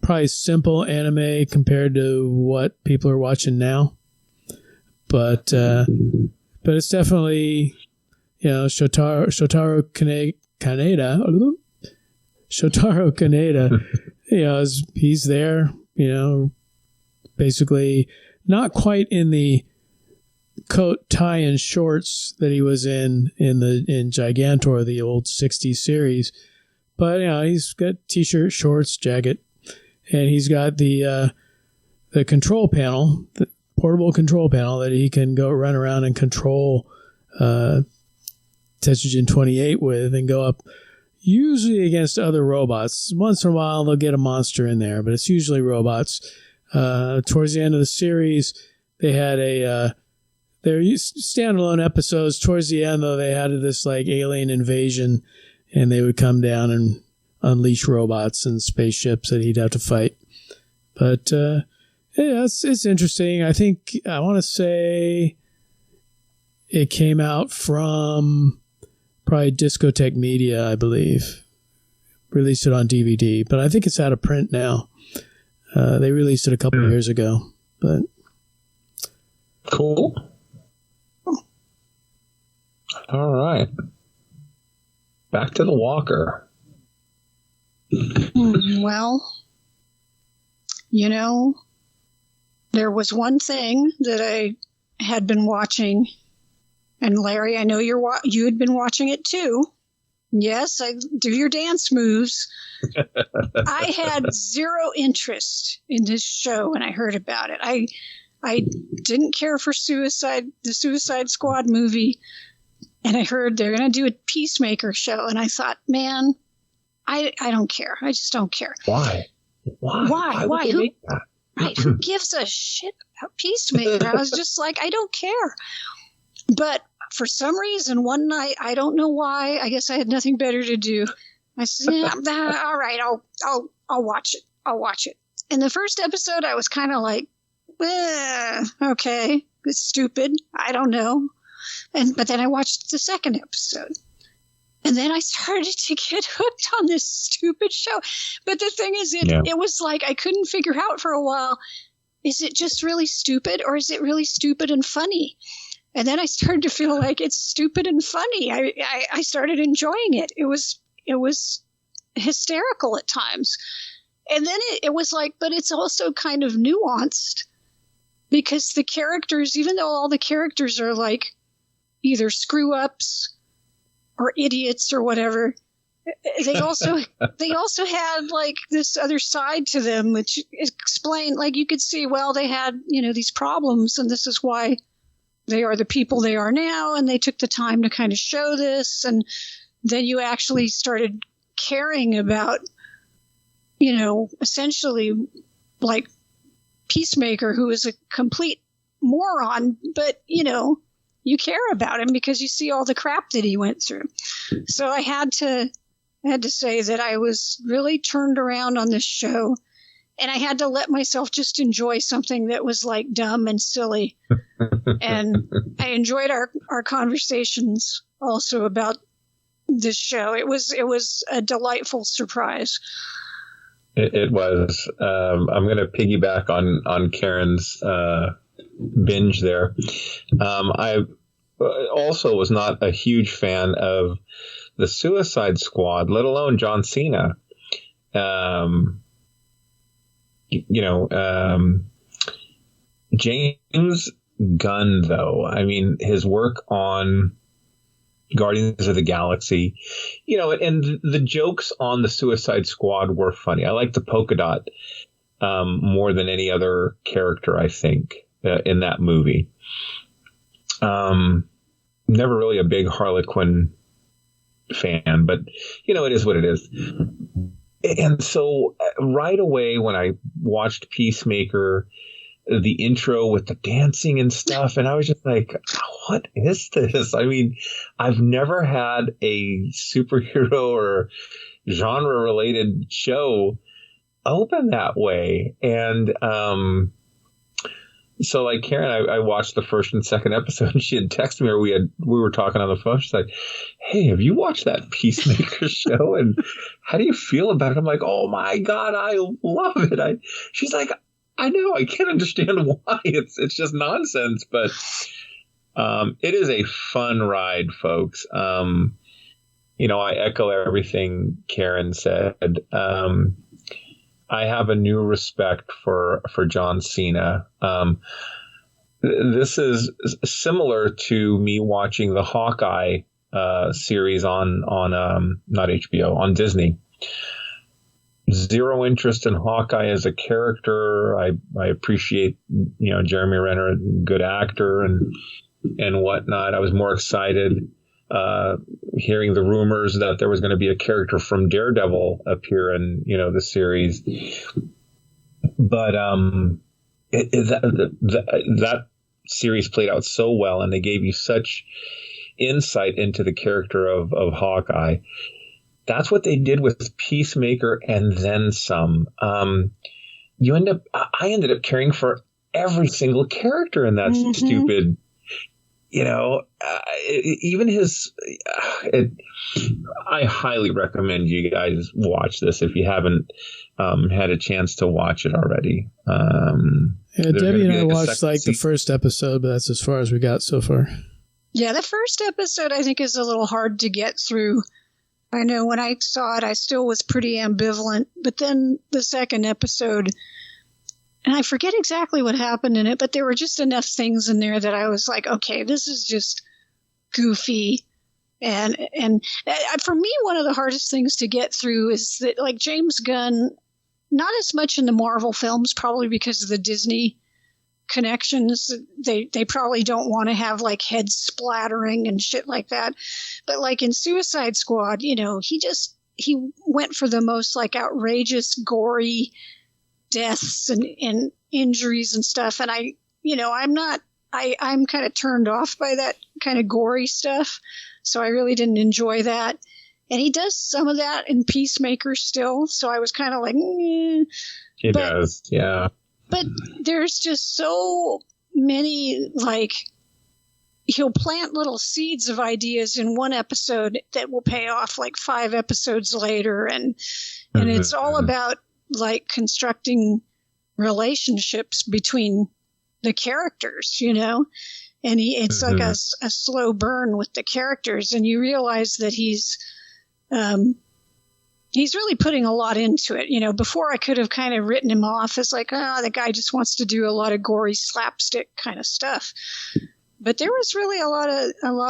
probably simple anime compared to what people are watching now. But it's definitely, you know, Shotaro Kaneda, you know, he's there, you know, basically not quite in the coat, tie, and shorts that he was in Gigantor, the old 60s series. But, you know, he's got t-shirt, shorts, jacket, and he's got the control panel, the portable control panel that he can go run around and control Tetsujin 28 with and go up, usually against other robots. Once in a while, they'll get a monster in there, but it's usually robots. Towards the end of the series, they had they're standalone episodes. Towards the end, though, they had this like alien invasion, and they would come down and unleash robots and spaceships that he'd have to fight. But yeah, it's interesting. I want to say it came out from probably Discotheque Media, I believe. Released it on DVD, but I think it's out of print now. They released it a couple of years ago. But cool. All right. Back to the Walker. Well, you know, there was one thing that I had been watching, and Larry, I know you had been watching it too. Yes, I do your dance moves. I had zero interest in this show when I heard about it. I didn't care for the Suicide Squad movie, and I heard they're going to do a Peacemaker show, and I thought, man, I don't care. I just don't care. Why? Who gives a shit about Peacemaker? I was just like, I don't care. But for some reason, one night, I don't know why, I guess I had nothing better to do. I said, yeah, all right, I'll watch it. I'll watch it. And the first episode, I was kind of like, okay, it's stupid. I don't know. But then I watched the second episode. And then I started to get hooked on this stupid show. But the thing is, it was like I couldn't figure out for a while, is it just really stupid or is it really stupid and funny? And then I started to feel like it's stupid and funny. I started enjoying it. It was hysterical at times. And then it was like, but it's also kind of nuanced because the characters, even though all the characters are like either screw-ups or idiots or whatever, they also had like this other side to them, which explained, like you could see, well, they had, these problems and this is why they are the people they are now, and they took the time to kind of show this, and then you actually started caring about, essentially like Peacemaker, who is a complete moron, but, you you care about him because you see all the crap that he went through. So I had to say that I was really turned around on this show, and I had to let myself just enjoy something that was like dumb and silly. And I enjoyed our conversations also about this show. It was a delightful surprise. It was. I'm going to piggyback on Karen's binge there. I also was not a huge fan of the Suicide Squad, let alone John Cena. James Gunn, though, I mean, his work on Guardians of the Galaxy, and the jokes on the Suicide Squad were funny. I like the polka dot more than any other character, I think, in that movie. Never really a big Harley Quinn fan, but it is what it is. And so right away when I watched Peacemaker, the intro with the dancing and stuff, and I was just like, what is this? I mean, I've never had a superhero or genre related show open that way. And so like Karen, I watched the first and second episode, and she had texted me, or we were talking on the phone. She's like, hey, have you watched that Peacemaker show? And how do you feel about it? I'm like, oh my God, I love it. She's like, I know, I can't understand why. It's just nonsense, but it is a fun ride, folks. I echo everything Karen said. I have a new respect for John Cena. This is similar to me watching the Hawkeye series on not HBO, on Disney. Zero interest in Hawkeye as a character. I appreciate, Jeremy Renner, a good actor and whatnot. I was more excited hearing the rumors that there was going to be a character from Daredevil appear in, the series. But that series played out so well, and they gave you such insight into the character of Hawkeye. That's what they did with Peacemaker and then some. I ended up caring for every single character in that stupid, even his. I highly recommend you guys watch this if you haven't had a chance to watch it already. Debbie and I watched the first episode, but that's as far as we got so far. Yeah, the first episode I think is a little hard to get through. I know when I saw it, I still was pretty ambivalent. But then the second episode, and I forget exactly what happened in it, but there were just enough things in there that I was like, okay, this is just goofy. And for me, one of the hardest things to get through is that, like, James Gunn, not as much in the Marvel films, probably because of the Disney connections. They probably don't want to have like head splattering and shit like that. But like in Suicide Squad, he went for the most like outrageous, gory deaths and injuries and stuff. And I'm kind of turned off by that kind of gory stuff. So I really didn't enjoy that. And he does some of that in Peacemaker still. So I was kind of like, He does, yeah. But there's just so many, like, he'll plant little seeds of ideas in one episode that will pay off like 5 episodes later. And it's all about like constructing relationships between the characters, and it's like a slow burn with the characters. And you realize that he's really putting a lot into it. Before I could have kind of written him off as like, the guy just wants to do a lot of gory slapstick kind of stuff. But there was really a lot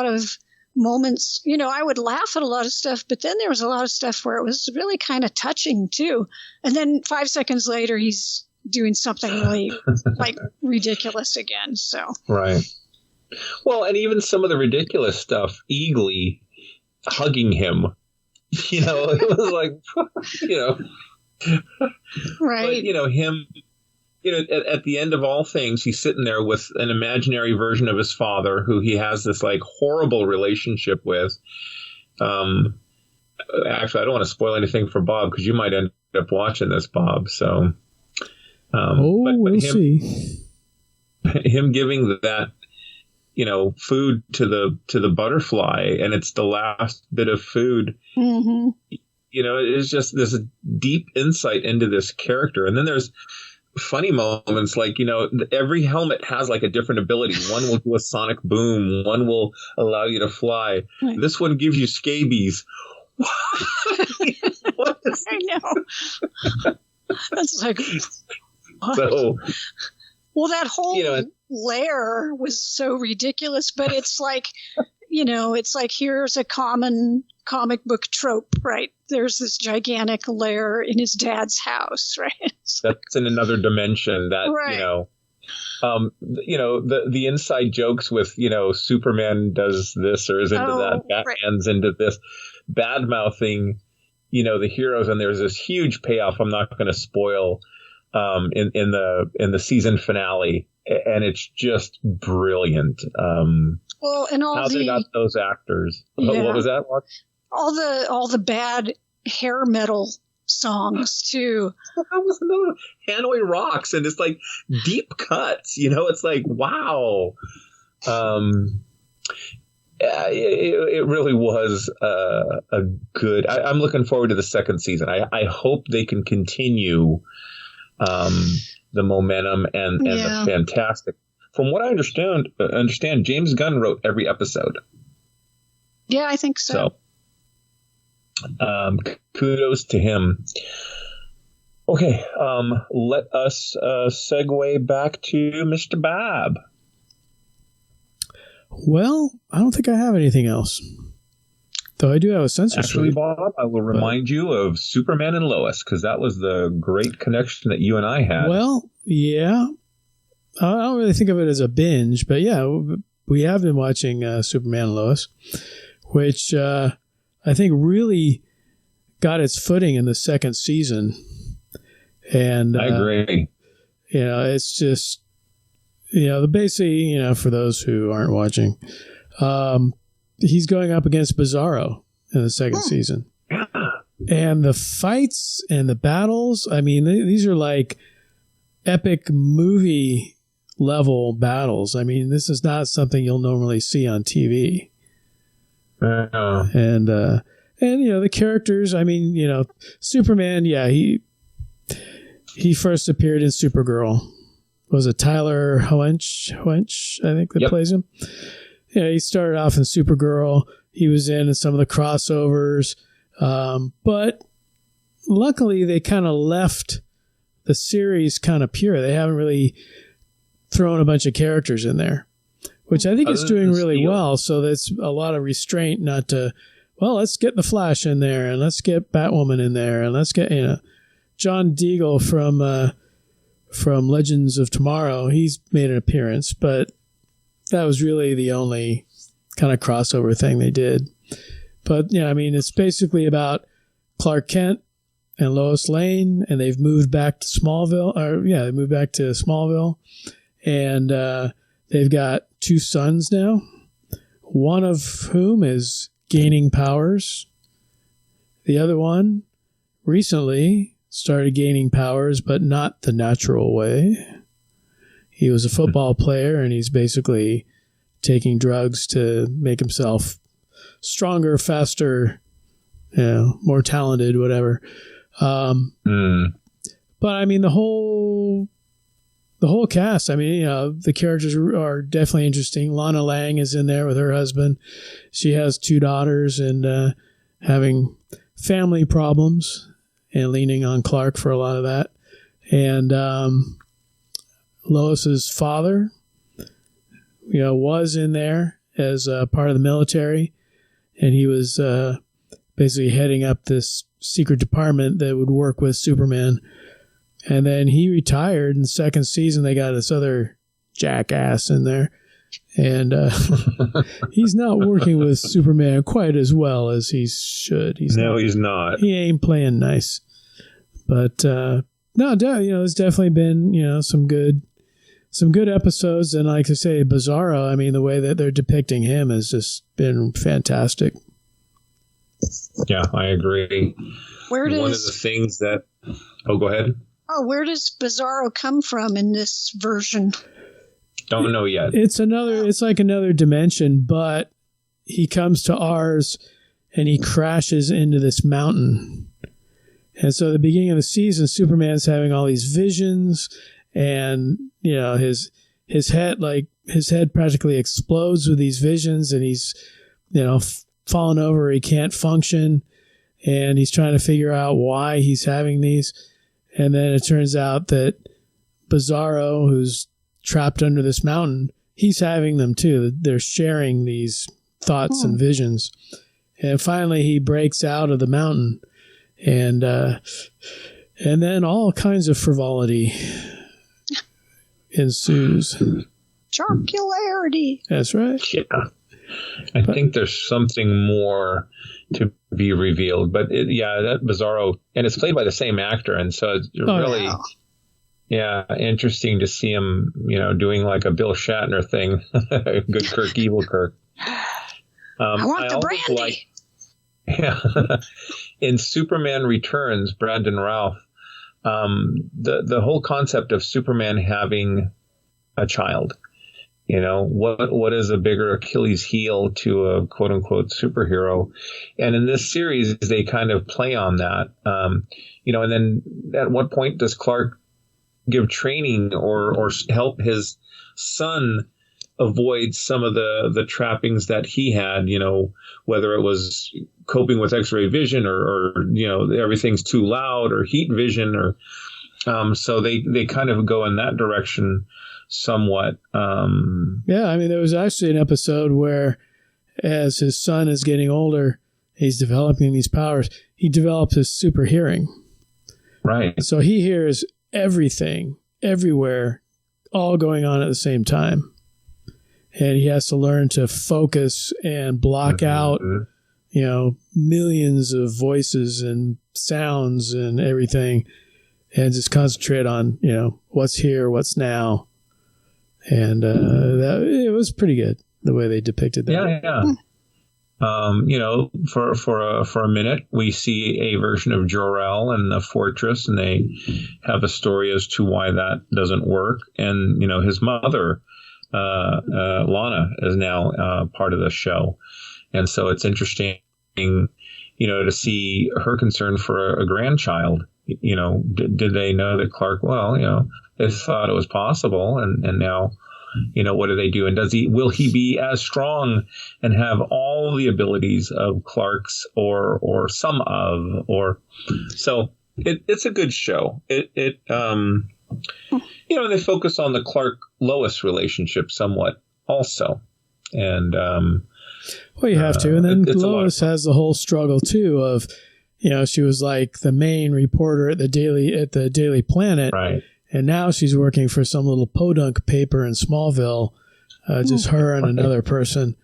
of moments, I would laugh at a lot of stuff, but then there was a lot of stuff where it was really kind of touching too. And then 5 seconds later, he's doing something really like ridiculous again. So. Right. Well, and even some of the ridiculous stuff, Eagly hugging him. It was like, right. But, him, at the end of all things, he's sitting there with an imaginary version of his father, who he has this like horrible relationship with. Actually, I don't want to spoil anything for Bob because you might end up watching this, Bob. So, we'll see. Him giving that, food to the butterfly, and it's the last bit of food. Mm-hmm. It's just this deep insight into this character. And then there's funny moments like, every helmet has like a different ability. One will do a sonic boom. One will allow you to fly. Right. This one gives you scabies. What is I know. That's like, what? So, well, that whole lair was so ridiculous, but it's like, it's like, here's a common comic book trope, right? There's this gigantic lair in his dad's house, right? That's in another dimension that, right. The inside jokes with, Superman does this or is into that, Batman's into this, bad mouthing, the heroes. And there's this huge payoff I'm not going to spoil in the season finale. And it's just brilliant. Well, and how they got those actors. Yeah. What was that? All the bad hair metal songs too. That was another Hanoi Rocks, and it's like deep cuts. It's like wow. It really was a good. I'm looking forward to the second season. I hope they can continue the momentum and the fantastic. From what I understand, James Gunn wrote every episode. Yeah, I think so. Kudos to him. Okay, let us segue back to Mr. Bob. Well, I don't think I have anything else. Though I do have a censorship. Actually, Bob, I will remind you of Superman and Lois, because that was the great connection that you and I had. Well, yeah. I don't really think of it as a binge, but yeah, we have been watching Superman and Lois, which I think really got its footing in the second season. And I agree. It's just, basically, for those who aren't watching, he's going up against Bizarro in the second season. And the fights and the battles, I mean, these are like epic movie level battles. I mean, this is not something you'll normally see on TV. And the characters, I mean, Superman, he first appeared in Supergirl. Was it Tyler Hoench, I think, that plays him? Yeah, he started off in Supergirl. He was in some of the crossovers. But luckily, they kind of left the series kind of pure. They haven't really thrown a bunch of characters in there, which I think is doing really well. So there's a lot of restraint not to, let's get the Flash in there and let's get Batwoman in there and let's get, John Deagle from Legends of Tomorrow. He's made an appearance, but that was really the only kind of crossover thing they did. But I mean, it's basically about Clark Kent and Lois Lane, and they've moved back to Smallville. They moved back to Smallville, and they've got two sons now, one of whom is gaining powers. The other one recently started gaining powers, but not the natural way. He was a football player, and he's basically taking drugs to make himself stronger, faster, more talented, whatever. But I mean, the whole cast, I mean, the characters are definitely interesting. Lana Lang is in there with her husband. She has two daughters and having family problems and leaning on Clark for a lot of that. And Lois's father, was in there as part of the military, and he was basically heading up this secret department that would work with Superman. And then he retired in the second season. They got this other jackass in there. And he's not working with Superman quite as well as he should. He's not. He ain't playing nice. But No, there's definitely been, some good episodes. And like I say, Bizarro, I mean, the way that they're depicting him has just been fantastic. Yeah, I agree. One of the things that... Oh, go ahead. Oh, where does Bizarro come from in this version? Don't know yet. It's like another dimension, but he comes to ours and he crashes into this mountain. And so at the beginning of the season, Superman's having all these visions, and his head practically explodes with these visions, and he's fallen over, he can't function, and he's trying to figure out why he's having these. And then it turns out that Bizarro, who's trapped under this mountain, he's having them too. They're sharing these thoughts and visions. And finally he breaks out of the mountain, and then all kinds of frivolity ensues. Jocularity. That's right. Yeah. I think there's something more to be revealed, but that Bizarro, and it's played by the same actor, and so it's really, interesting to see him, doing like a Bill Shatner thing, good Kirk, evil Kirk. I want the brandy. In Superman Returns, Brandon Routh, the whole concept of Superman having a child. What is a bigger Achilles heel to a quote unquote superhero? And in this series, they kind of play on that. And then at what point does Clark give training or help his son avoid some of the trappings that he had, whether it was coping with X-ray vision or everything's too loud, or heat vision, or so they kind of go in that direction somewhat. There was actually an episode where, as his son is getting older, he's developing these powers. He develops his super hearing. Right. So he hears everything, everywhere, all going on at the same time. And he has to learn to focus and block out, millions of voices and sounds and everything, and just concentrate on, what's here, what's now. And it was pretty good the way they depicted that. Yeah. For a minute, we see a version of Jor-El and the fortress, and they have a story as to why that doesn't work. And his mother, Lana, is now part of the show, and so it's interesting, to see her concern for a grandchild. Did they know that Clark? Well, they thought it was possible, and now, what do they do? And will he be as strong and have all the abilities of Clark's or some of, or so it's a good show. They focus on the Clark-Lois relationship somewhat also, and well, you have to. And then Lois has the whole struggle too of, she was like the main reporter at the Daily Planet, right? And now she's working for some little podunk paper in Smallville, just her and another person,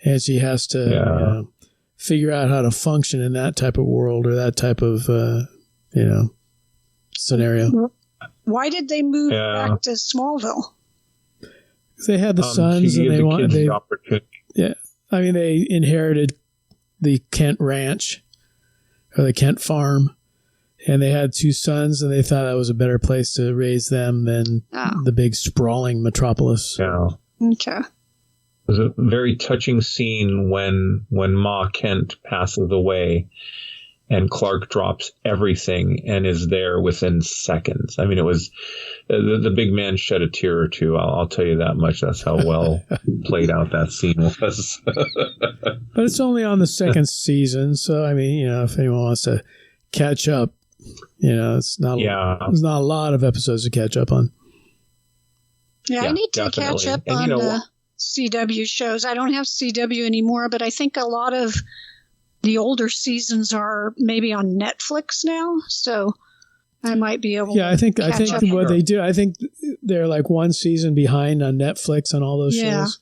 and she has to figure out how to function in that type of world or that type of scenario. Why did they move back to Smallville? They had the sons, and they wanted the opportunity. Yeah, I mean, they inherited the Kent Ranch or the Kent Farm, and they had two sons, and they thought that was a better place to raise them than the big sprawling metropolis. Yeah. Okay. There's a very touching scene when Ma Kent passes away, and Clark drops everything and is there within seconds. I mean, it was the big man shed a tear or two. I'll tell you that much. That's how well played out that scene was. But it's only on the second season, so I mean, if anyone wants to catch up, it's not. There's not a lot of episodes to catch up on. Yeah, I need to catch up on CW shows. I don't have CW anymore, but I think a lot of the older seasons are maybe on Netflix now, so I might be able. Yeah, I think what they do. I think they're like one season behind on Netflix on all those shows.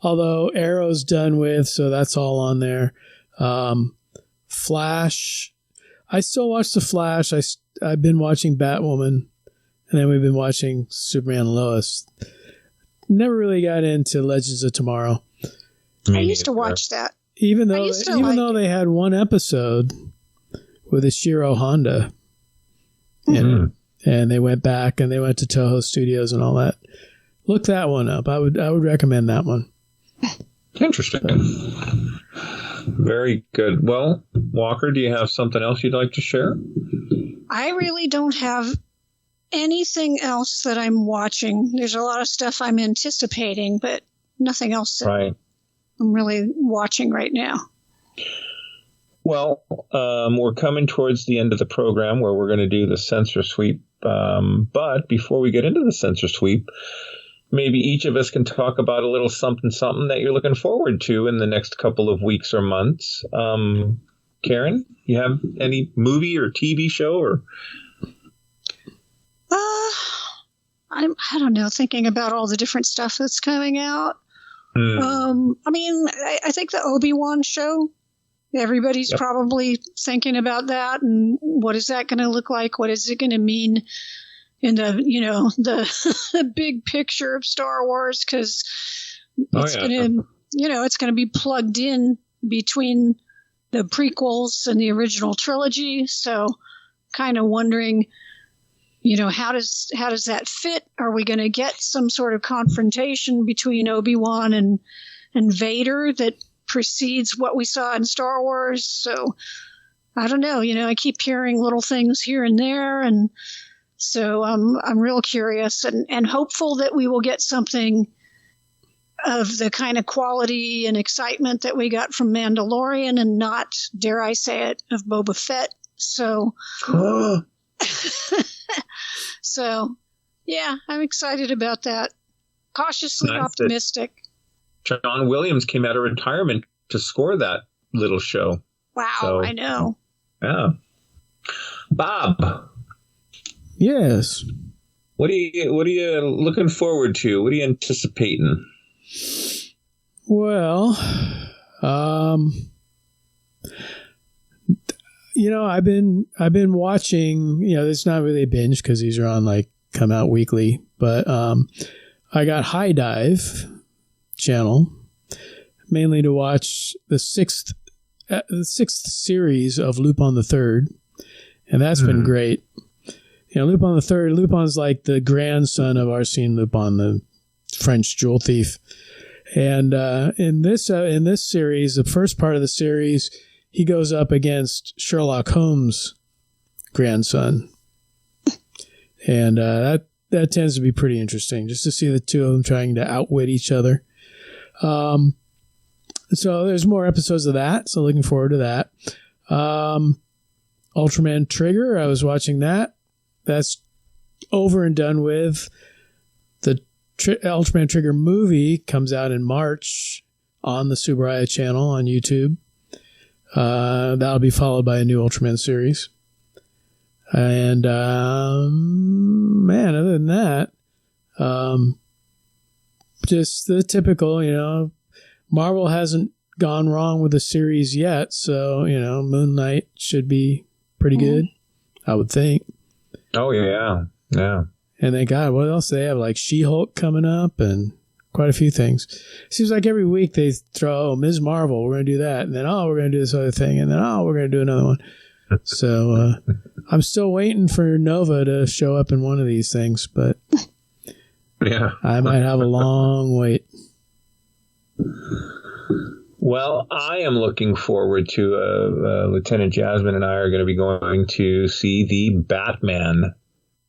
Although Arrow's done with, so that's all on there. Flash, I still watch The Flash. I've been watching Batwoman, and then we've been watching Superman and Lois. Never really got into Legends of Tomorrow. I used to watch that. Even though they had one episode with Ishiro Honda in it, and they went back and they went to Toho Studios and all that. Look that one up. I would recommend that one. Interesting. Very good. Well, Walker, do you have something else you'd like to share? I really don't have anything else that I'm watching. There's a lot of stuff I'm anticipating, but nothing else that I'm really watching right now. Well, we're coming towards the end of the program where we're going to do the censor sweep. But before we get into the censor sweep, maybe each of us can talk about a little something that you're looking forward to in the next couple of weeks or months. Karen, you have any movie or TV show or? I don't know, thinking about all the different stuff that's coming out. I mean, I think the Obi-Wan show, everybody's probably thinking about that, and what is that going to look like? What is it going to mean in the, the big picture of Star Wars? Because it's going to, it's going to be plugged in between the prequels and the original trilogy. So kind of wondering, how does that fit? Are we going to get some sort of confrontation between Obi-Wan and Vader that precedes what we saw in Star Wars? So I don't know. I keep hearing little things here and there, and so I'm real curious and hopeful that we will get something of the kind of quality and excitement that we got from Mandalorian, and not, dare I say it, of Boba Fett. So. So, yeah, I'm excited about that. Cautiously optimistic. John Williams came out of retirement to score that little show. Wow, so, I know. Yeah. Bob. Yes. What are you looking forward to? What are you anticipating? Well, I've been watching, it's not really a binge because these are on come out weekly, but I got High Dive channel mainly to watch the sixth series of Lupin the Third, and that's been great. Lupin the Third, Lupin's like the grandson of Arsène Lupin, the French jewel thief, and in this series, the first part of the series, he goes up against Sherlock Holmes' grandson. And that tends to be pretty interesting, just to see the two of them trying to outwit each other. So there's more episodes of that, so looking forward to that. Ultraman Trigger, I was watching that. That's over and done with. The Ultraman Trigger movie comes out in March on the Subaraya channel on YouTube. That'll be followed by a new Ultraman series. And, other than that, just the typical, Marvel hasn't gone wrong with the series yet. So, Moonknight should be pretty good, I would think. Oh, yeah. Yeah. And then, God, what else do they have? Like She-Hulk coming up and quite a few things. Seems like every week they throw, Ms. Marvel, we're going to do that. And then, we're going to do this other thing. And then, we're going to do another one. So I'm still waiting for Nova to show up in one of these things. But yeah, I might have a long wait. Well, I am looking forward to Lieutenant Jasmine and I are going to be going to see the Batman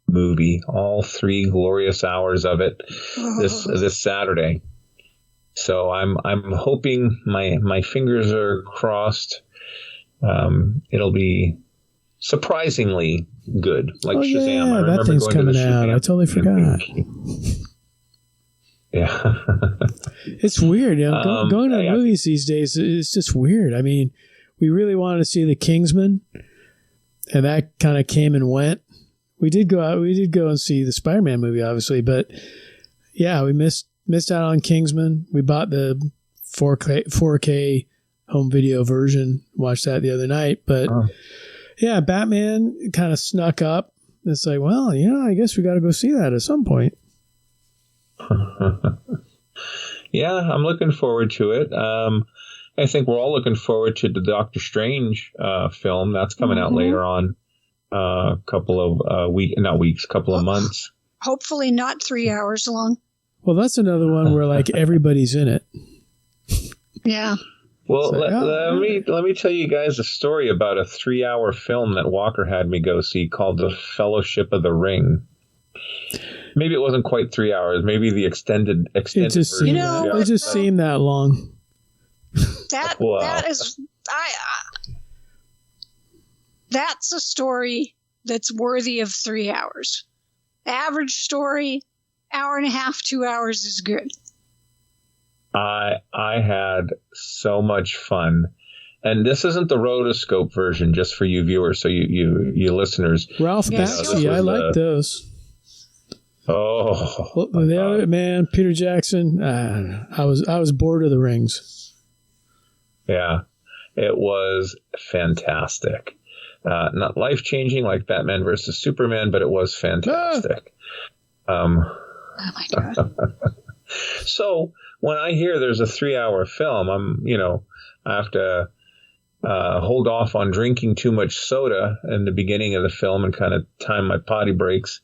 movie, all 3 glorious hours of it this Saturday. So I'm hoping, my fingers are crossed. It'll be surprisingly good. Like Shazam. Yeah, I remember that thing's going coming to the out. I totally forgot. Yeah. It's weird. Going to the movies these days is just weird. I mean, we really wanted to see The Kingsman, and that kind of came and went. We did go and see the Spider-Man movie, obviously, but yeah, we missed out on Kingsman. We bought the 4K home video version, watched that the other night, but Yeah, Batman kind of snuck up. It's like, well, yeah, I guess we got to go see that at some point. Yeah, I'm looking forward to it. I think we're all looking forward to the Doctor Strange film. That's coming out later on. Couple of couple of months. Hopefully not 3 hours long. Well, that's another one where like everybody's in it. Yeah. Well, let me tell you guys a story about a 3-hour film that Walker had me go see called The Fellowship of the Ring. Maybe it wasn't quite 3 hours. Maybe the extended it just version. It just seemed that long. That's a story that's worthy of 3 hours. Average story, hour and a half, 2 hours is good. I had so much fun. And this isn't the rotoscope version, just for you viewers, so you listeners. Ralph Bakshi, I like those. Oh, the other man, Peter Jackson. I was bored of the rings. Yeah, it was fantastic. Not life changing like Batman versus Superman, but it was fantastic. Oh my God! So when I hear there's a 3-hour film, I have to hold off on drinking too much soda in the beginning of the film and kind of time my potty breaks.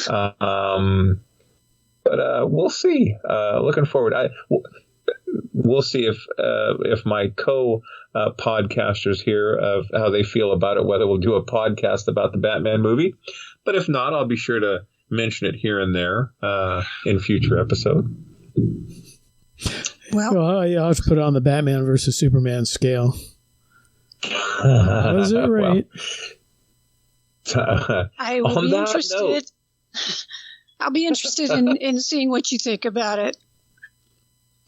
But we'll see. Looking forward. We'll see if my podcasters here of how they feel about it, whether we'll do a podcast about the Batman movie. But if not, I'll be sure to mention it here and there in future episode. Well, I'll have to put it on the Batman versus Superman scale. Was it right? I will be interested. I'll be interested in seeing what you think about it.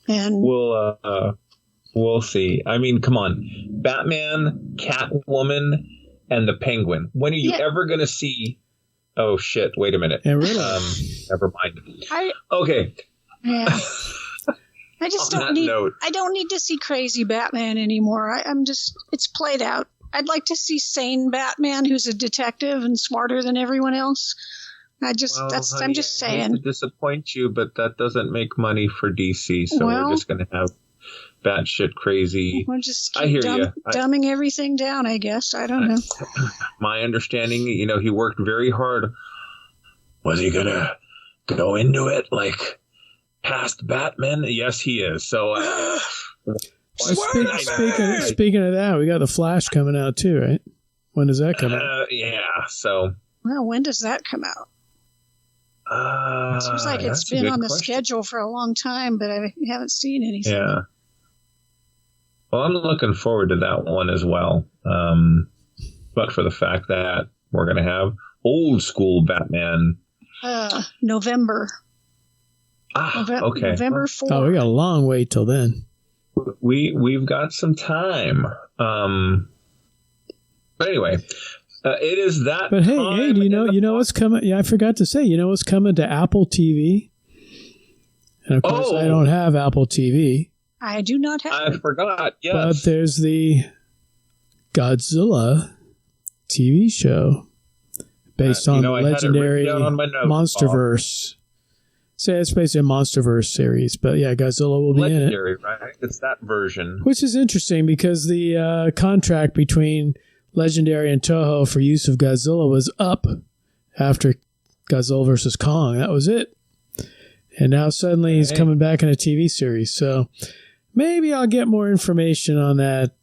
And we'll see. I mean, come on, Batman, Catwoman, and the Penguin. When are you ever going to see? Oh shit! Wait a minute. Yeah, really? Never mind. Okay. Yeah. I just don't need to see crazy Batman anymore. It's played out. I'd like to see sane Batman who's a detective and smarter than everyone else. I'm just saying. I hate to disappoint you, but that doesn't make money for DC, so we're just going to have batshit crazy. We'll just I hear you. Dumbing everything down, I guess. I don't know. My understanding, he worked very hard. Was he going to go into it like past Batman? Yes, he is. So, speaking of that, we got the Flash coming out too, right? When does that come out? Yeah. So. Well, when does that come out? It seems like it's been on the schedule for a long time, but I haven't seen anything. Yeah. Well, I'm looking forward to that one as well. But for the fact that we're going to have old school Batman. November. Okay. November 4th. Oh, we got a long wait till then. We've got some time. But anyway. It is that. But hey, do you know what's coming? Yeah, I forgot to say. You know what's coming to Apple TV? And of course, I don't have Apple TV. I do not have. I forgot. Yes, but there's the Godzilla TV show based on the legendary MonsterVerse. So it's basically a MonsterVerse series, but yeah, Godzilla will be legendary, in it. Right? It's that version, which is interesting because the contract between Legendary and Toho for use of Godzilla was up after Godzilla vs. Kong. That was it. And now suddenly he's coming back in a TV series. So maybe I'll get more information on that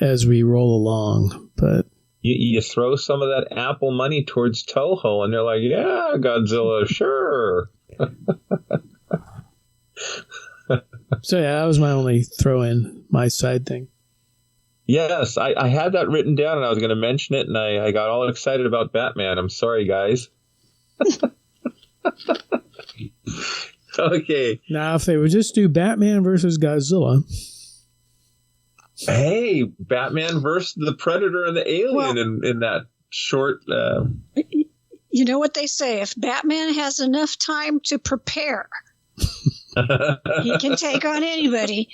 as we roll along. But you throw some of that Apple money towards Toho and they're like, yeah, Godzilla, sure. So yeah, that was my only throw in, my side thing. Yes, I had that written down and I was going to mention it and I got all excited about Batman. I'm sorry, guys. Okay. Now, if they would just do Batman versus Godzilla. Hey, Batman versus the Predator and the Alien in that short... You know what they say, if Batman has enough time to prepare, he can take on anybody.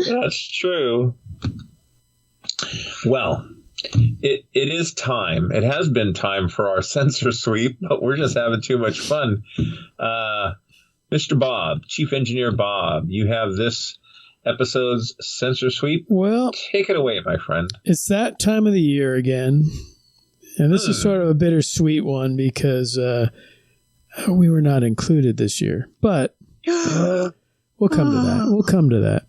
That's true. Well, It is time. It has been time for our censor sweep, but we're just having too much fun. Mr. Bob, Chief Engineer Bob, you have this episode's censor sweep. Well, take it away, my friend. It's that time of the year again. And this is sort of a bittersweet one because we were not included this year. But we'll come to that. We'll come to that.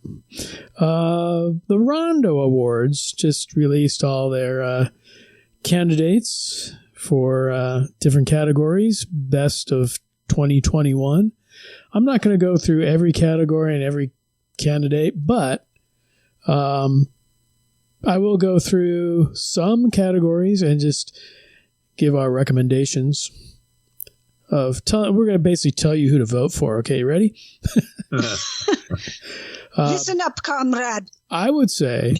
The Rondo Awards just released all their candidates for different categories. Best of 2021. I'm not going to go through every category and every candidate, but I will go through some categories and just give our recommendations of we're going to basically tell you who to vote for. Okay, you ready? Listen up, comrade. I would say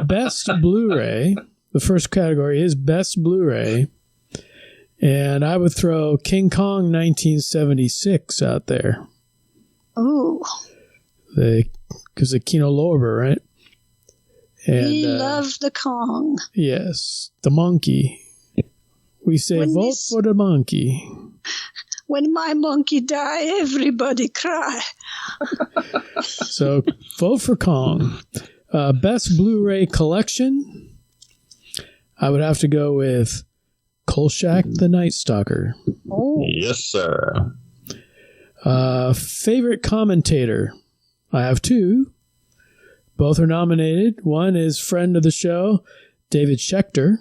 Best Blu-ray. The first category is Best Blu-ray. And I would throw King Kong 1976 out there. Ooh. Because of Kino Lorber, right? And, we love the Kong. Yes, the monkey. We say vote for the monkey. When my monkey die, everybody cry. So vote for Kong. Best Blu-ray collection. I would have to go with Kolchak the Night Stalker. Oh. Yes, sir. Favorite commentator. I have two. Both are nominated. One is friend of the show, David Schechter.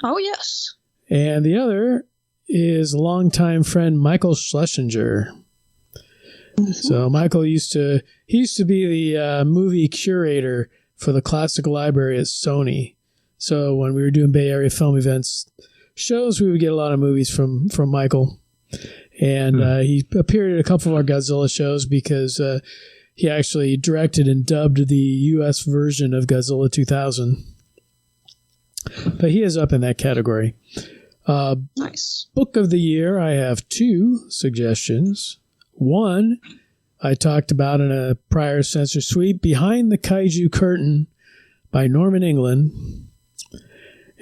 Oh, yes. And the other is longtime friend Michael Schlesinger. Mm-hmm. So Michael used to be the movie curator for the Classic Library at Sony. So when we were doing Bay Area film events shows, we would get a lot of movies from Michael. And he appeared at a couple of our Godzilla shows because he actually directed and dubbed the U.S. version of Godzilla 2000. But he is up in that category. Nice. Book of the Year, I have two suggestions. One, I talked about in a prior censor sweep, Behind the Kaiju Curtain by Norman England.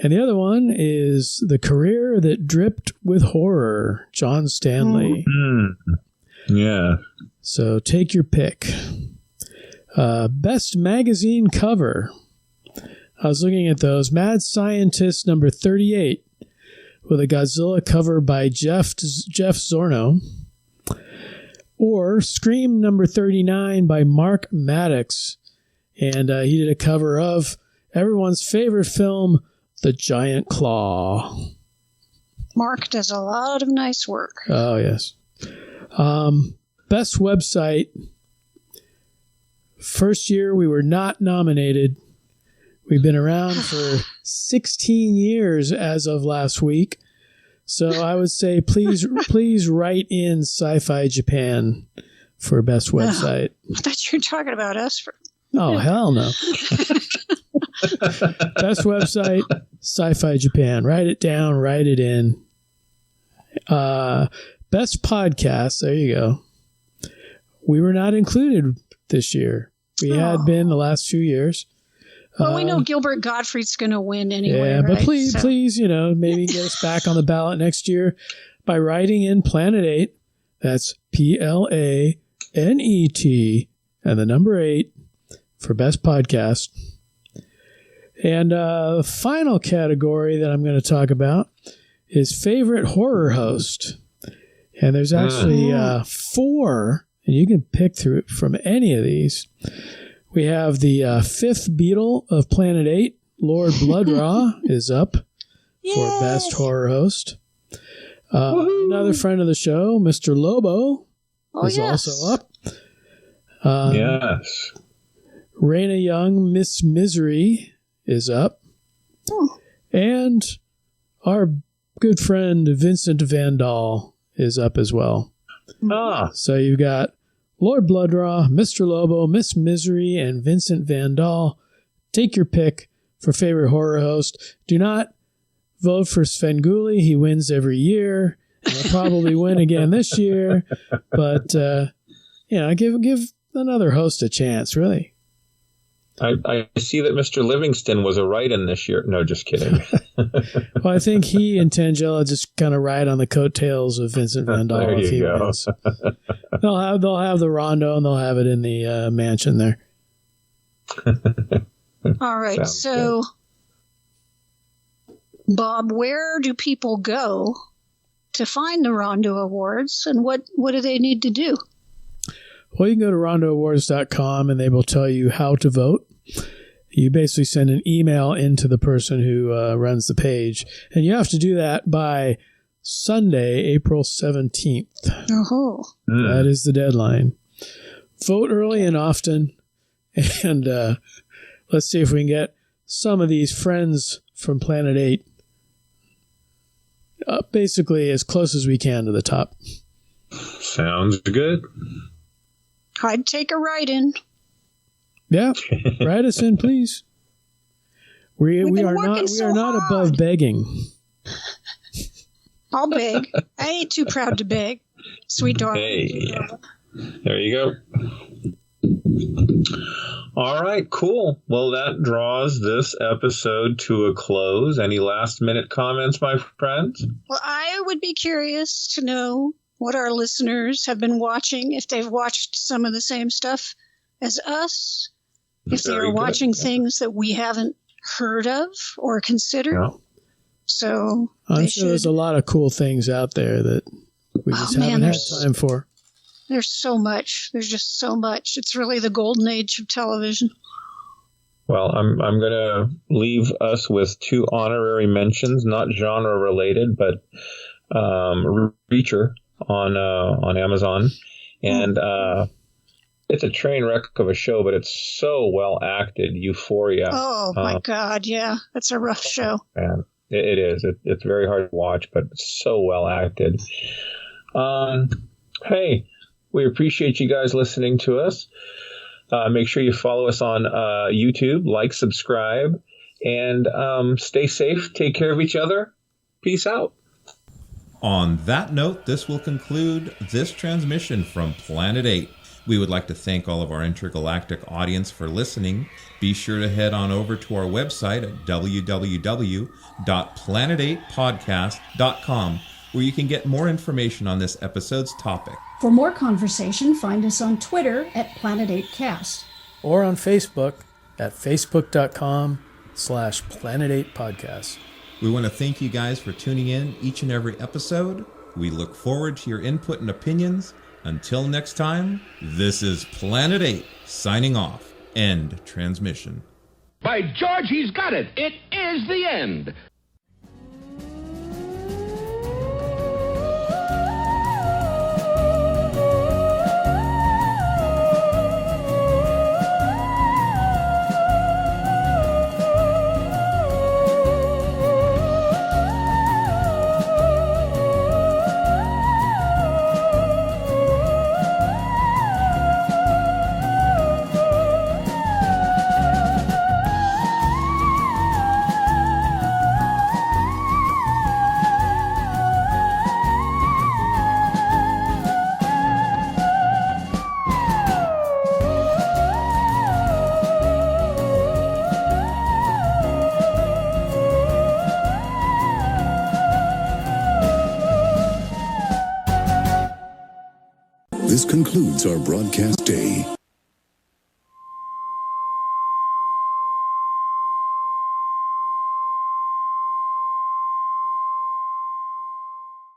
And the other one is The Career That Dripped with Horror, John Stanley. Yeah. So take your pick. Best magazine cover. I was looking at those. Mad Scientist number 38 with a Godzilla cover by Jeff Zorno. Or Scream number 39 by Mark Maddox. And he did a cover of everyone's favorite film, The Giant Claw. Mark does a lot of nice work. Oh, yes. Best website. First year we were not nominated. We've been around for 16 years as of last week. So I would say please write in Sci-Fi Japan for best website. I thought you were talking about us. Oh, hell no. Best website, Sci-Fi Japan. Write it down, write it in. Best podcast, there you go. We were not included this year. We had been the last few years. Well, we know Gilbert Gottfried's going to win anyway. Yeah, but right? please, maybe get us back on the ballot next year by writing in Planet 8. That's PLANET and the number 8 for best podcast. And the final category that I'm going to talk about is favorite horror host. And there's actually 4, and you can pick through from any of these. We have the fifth Beatle of Planet 8, Lord Bloodraw, is up for best horror host. Another friend of the show, Mr. Lobo, is also up. Yes. Raina Young, Miss Misery, is up. And our good friend Vincent Van Dahl is up as well. So you've got Lord Bloodraw, Mr. Lobo, Miss Misery, and Vincent Van Dahl. Take your pick for favorite horror host. Do not vote for Svengoolie. He wins every year. And he'll probably win again this year. But, give another host a chance, really. I see that Mr. Livingston was a write-in this year. No, just kidding. Well, I think he and Tangela just kind of ride on the coattails of Vincent Van Dahl. There you go. They'll have the Rondo, and they'll have it in the mansion there. All right. Sounds So, Bob, where do people go to find the Rondo Awards, and what do they need to do? Well, you can go to rondooawards.com, and they will tell you how to vote. You basically send an email into the person who runs the page, and you have to do that by Sunday, April 17th. Oh. That is the deadline. Vote early and often, and let's see if we can get some of these friends from Planet 8 basically as close as we can to the top. Sounds good. I'd take a write-in. Yeah, write us in, please. We are not above begging. I'll beg. I ain't too proud to beg. Sweet daughter. Hey, there you go. All right, cool. Well, that draws this episode to a close. Any last-minute comments, my friends? Well, I would be curious to know what our listeners have been watching, if they've watched some of the same stuff as us, if they're watching things that we haven't heard of or considered. Yeah. So I'm sure there's a lot of cool things out there that we just haven't had time for. There's so much. There's just so much. It's really the golden age of television. Well, I'm going to leave us with 2 honorary mentions, not genre related, but Reacher on Amazon, and it's a train wreck of a show, but it's so well acted. Euphoria. Oh my God, yeah, it's a rough show. Man, it is. It's very hard to watch, but it's so well acted. Hey, we appreciate you guys listening to us. Make sure you follow us on YouTube, like, subscribe, and stay safe. Take care of each other. Peace out. On that note, this will conclude this transmission from Planet 8. We would like to thank all of our intergalactic audience for listening. Be sure to head on over to our website at www.planet8podcast.com, where you can get more information on this episode's topic. For more conversation, find us on Twitter at Planet8Cast. Or on Facebook at facebook.com/Planet8Podcast. We want to thank you guys for tuning in each and every episode. We look forward to your input and opinions. Until next time, this is Planet 8 signing off. End transmission. By George, he's got it. It is the end. This concludes our broadcast day.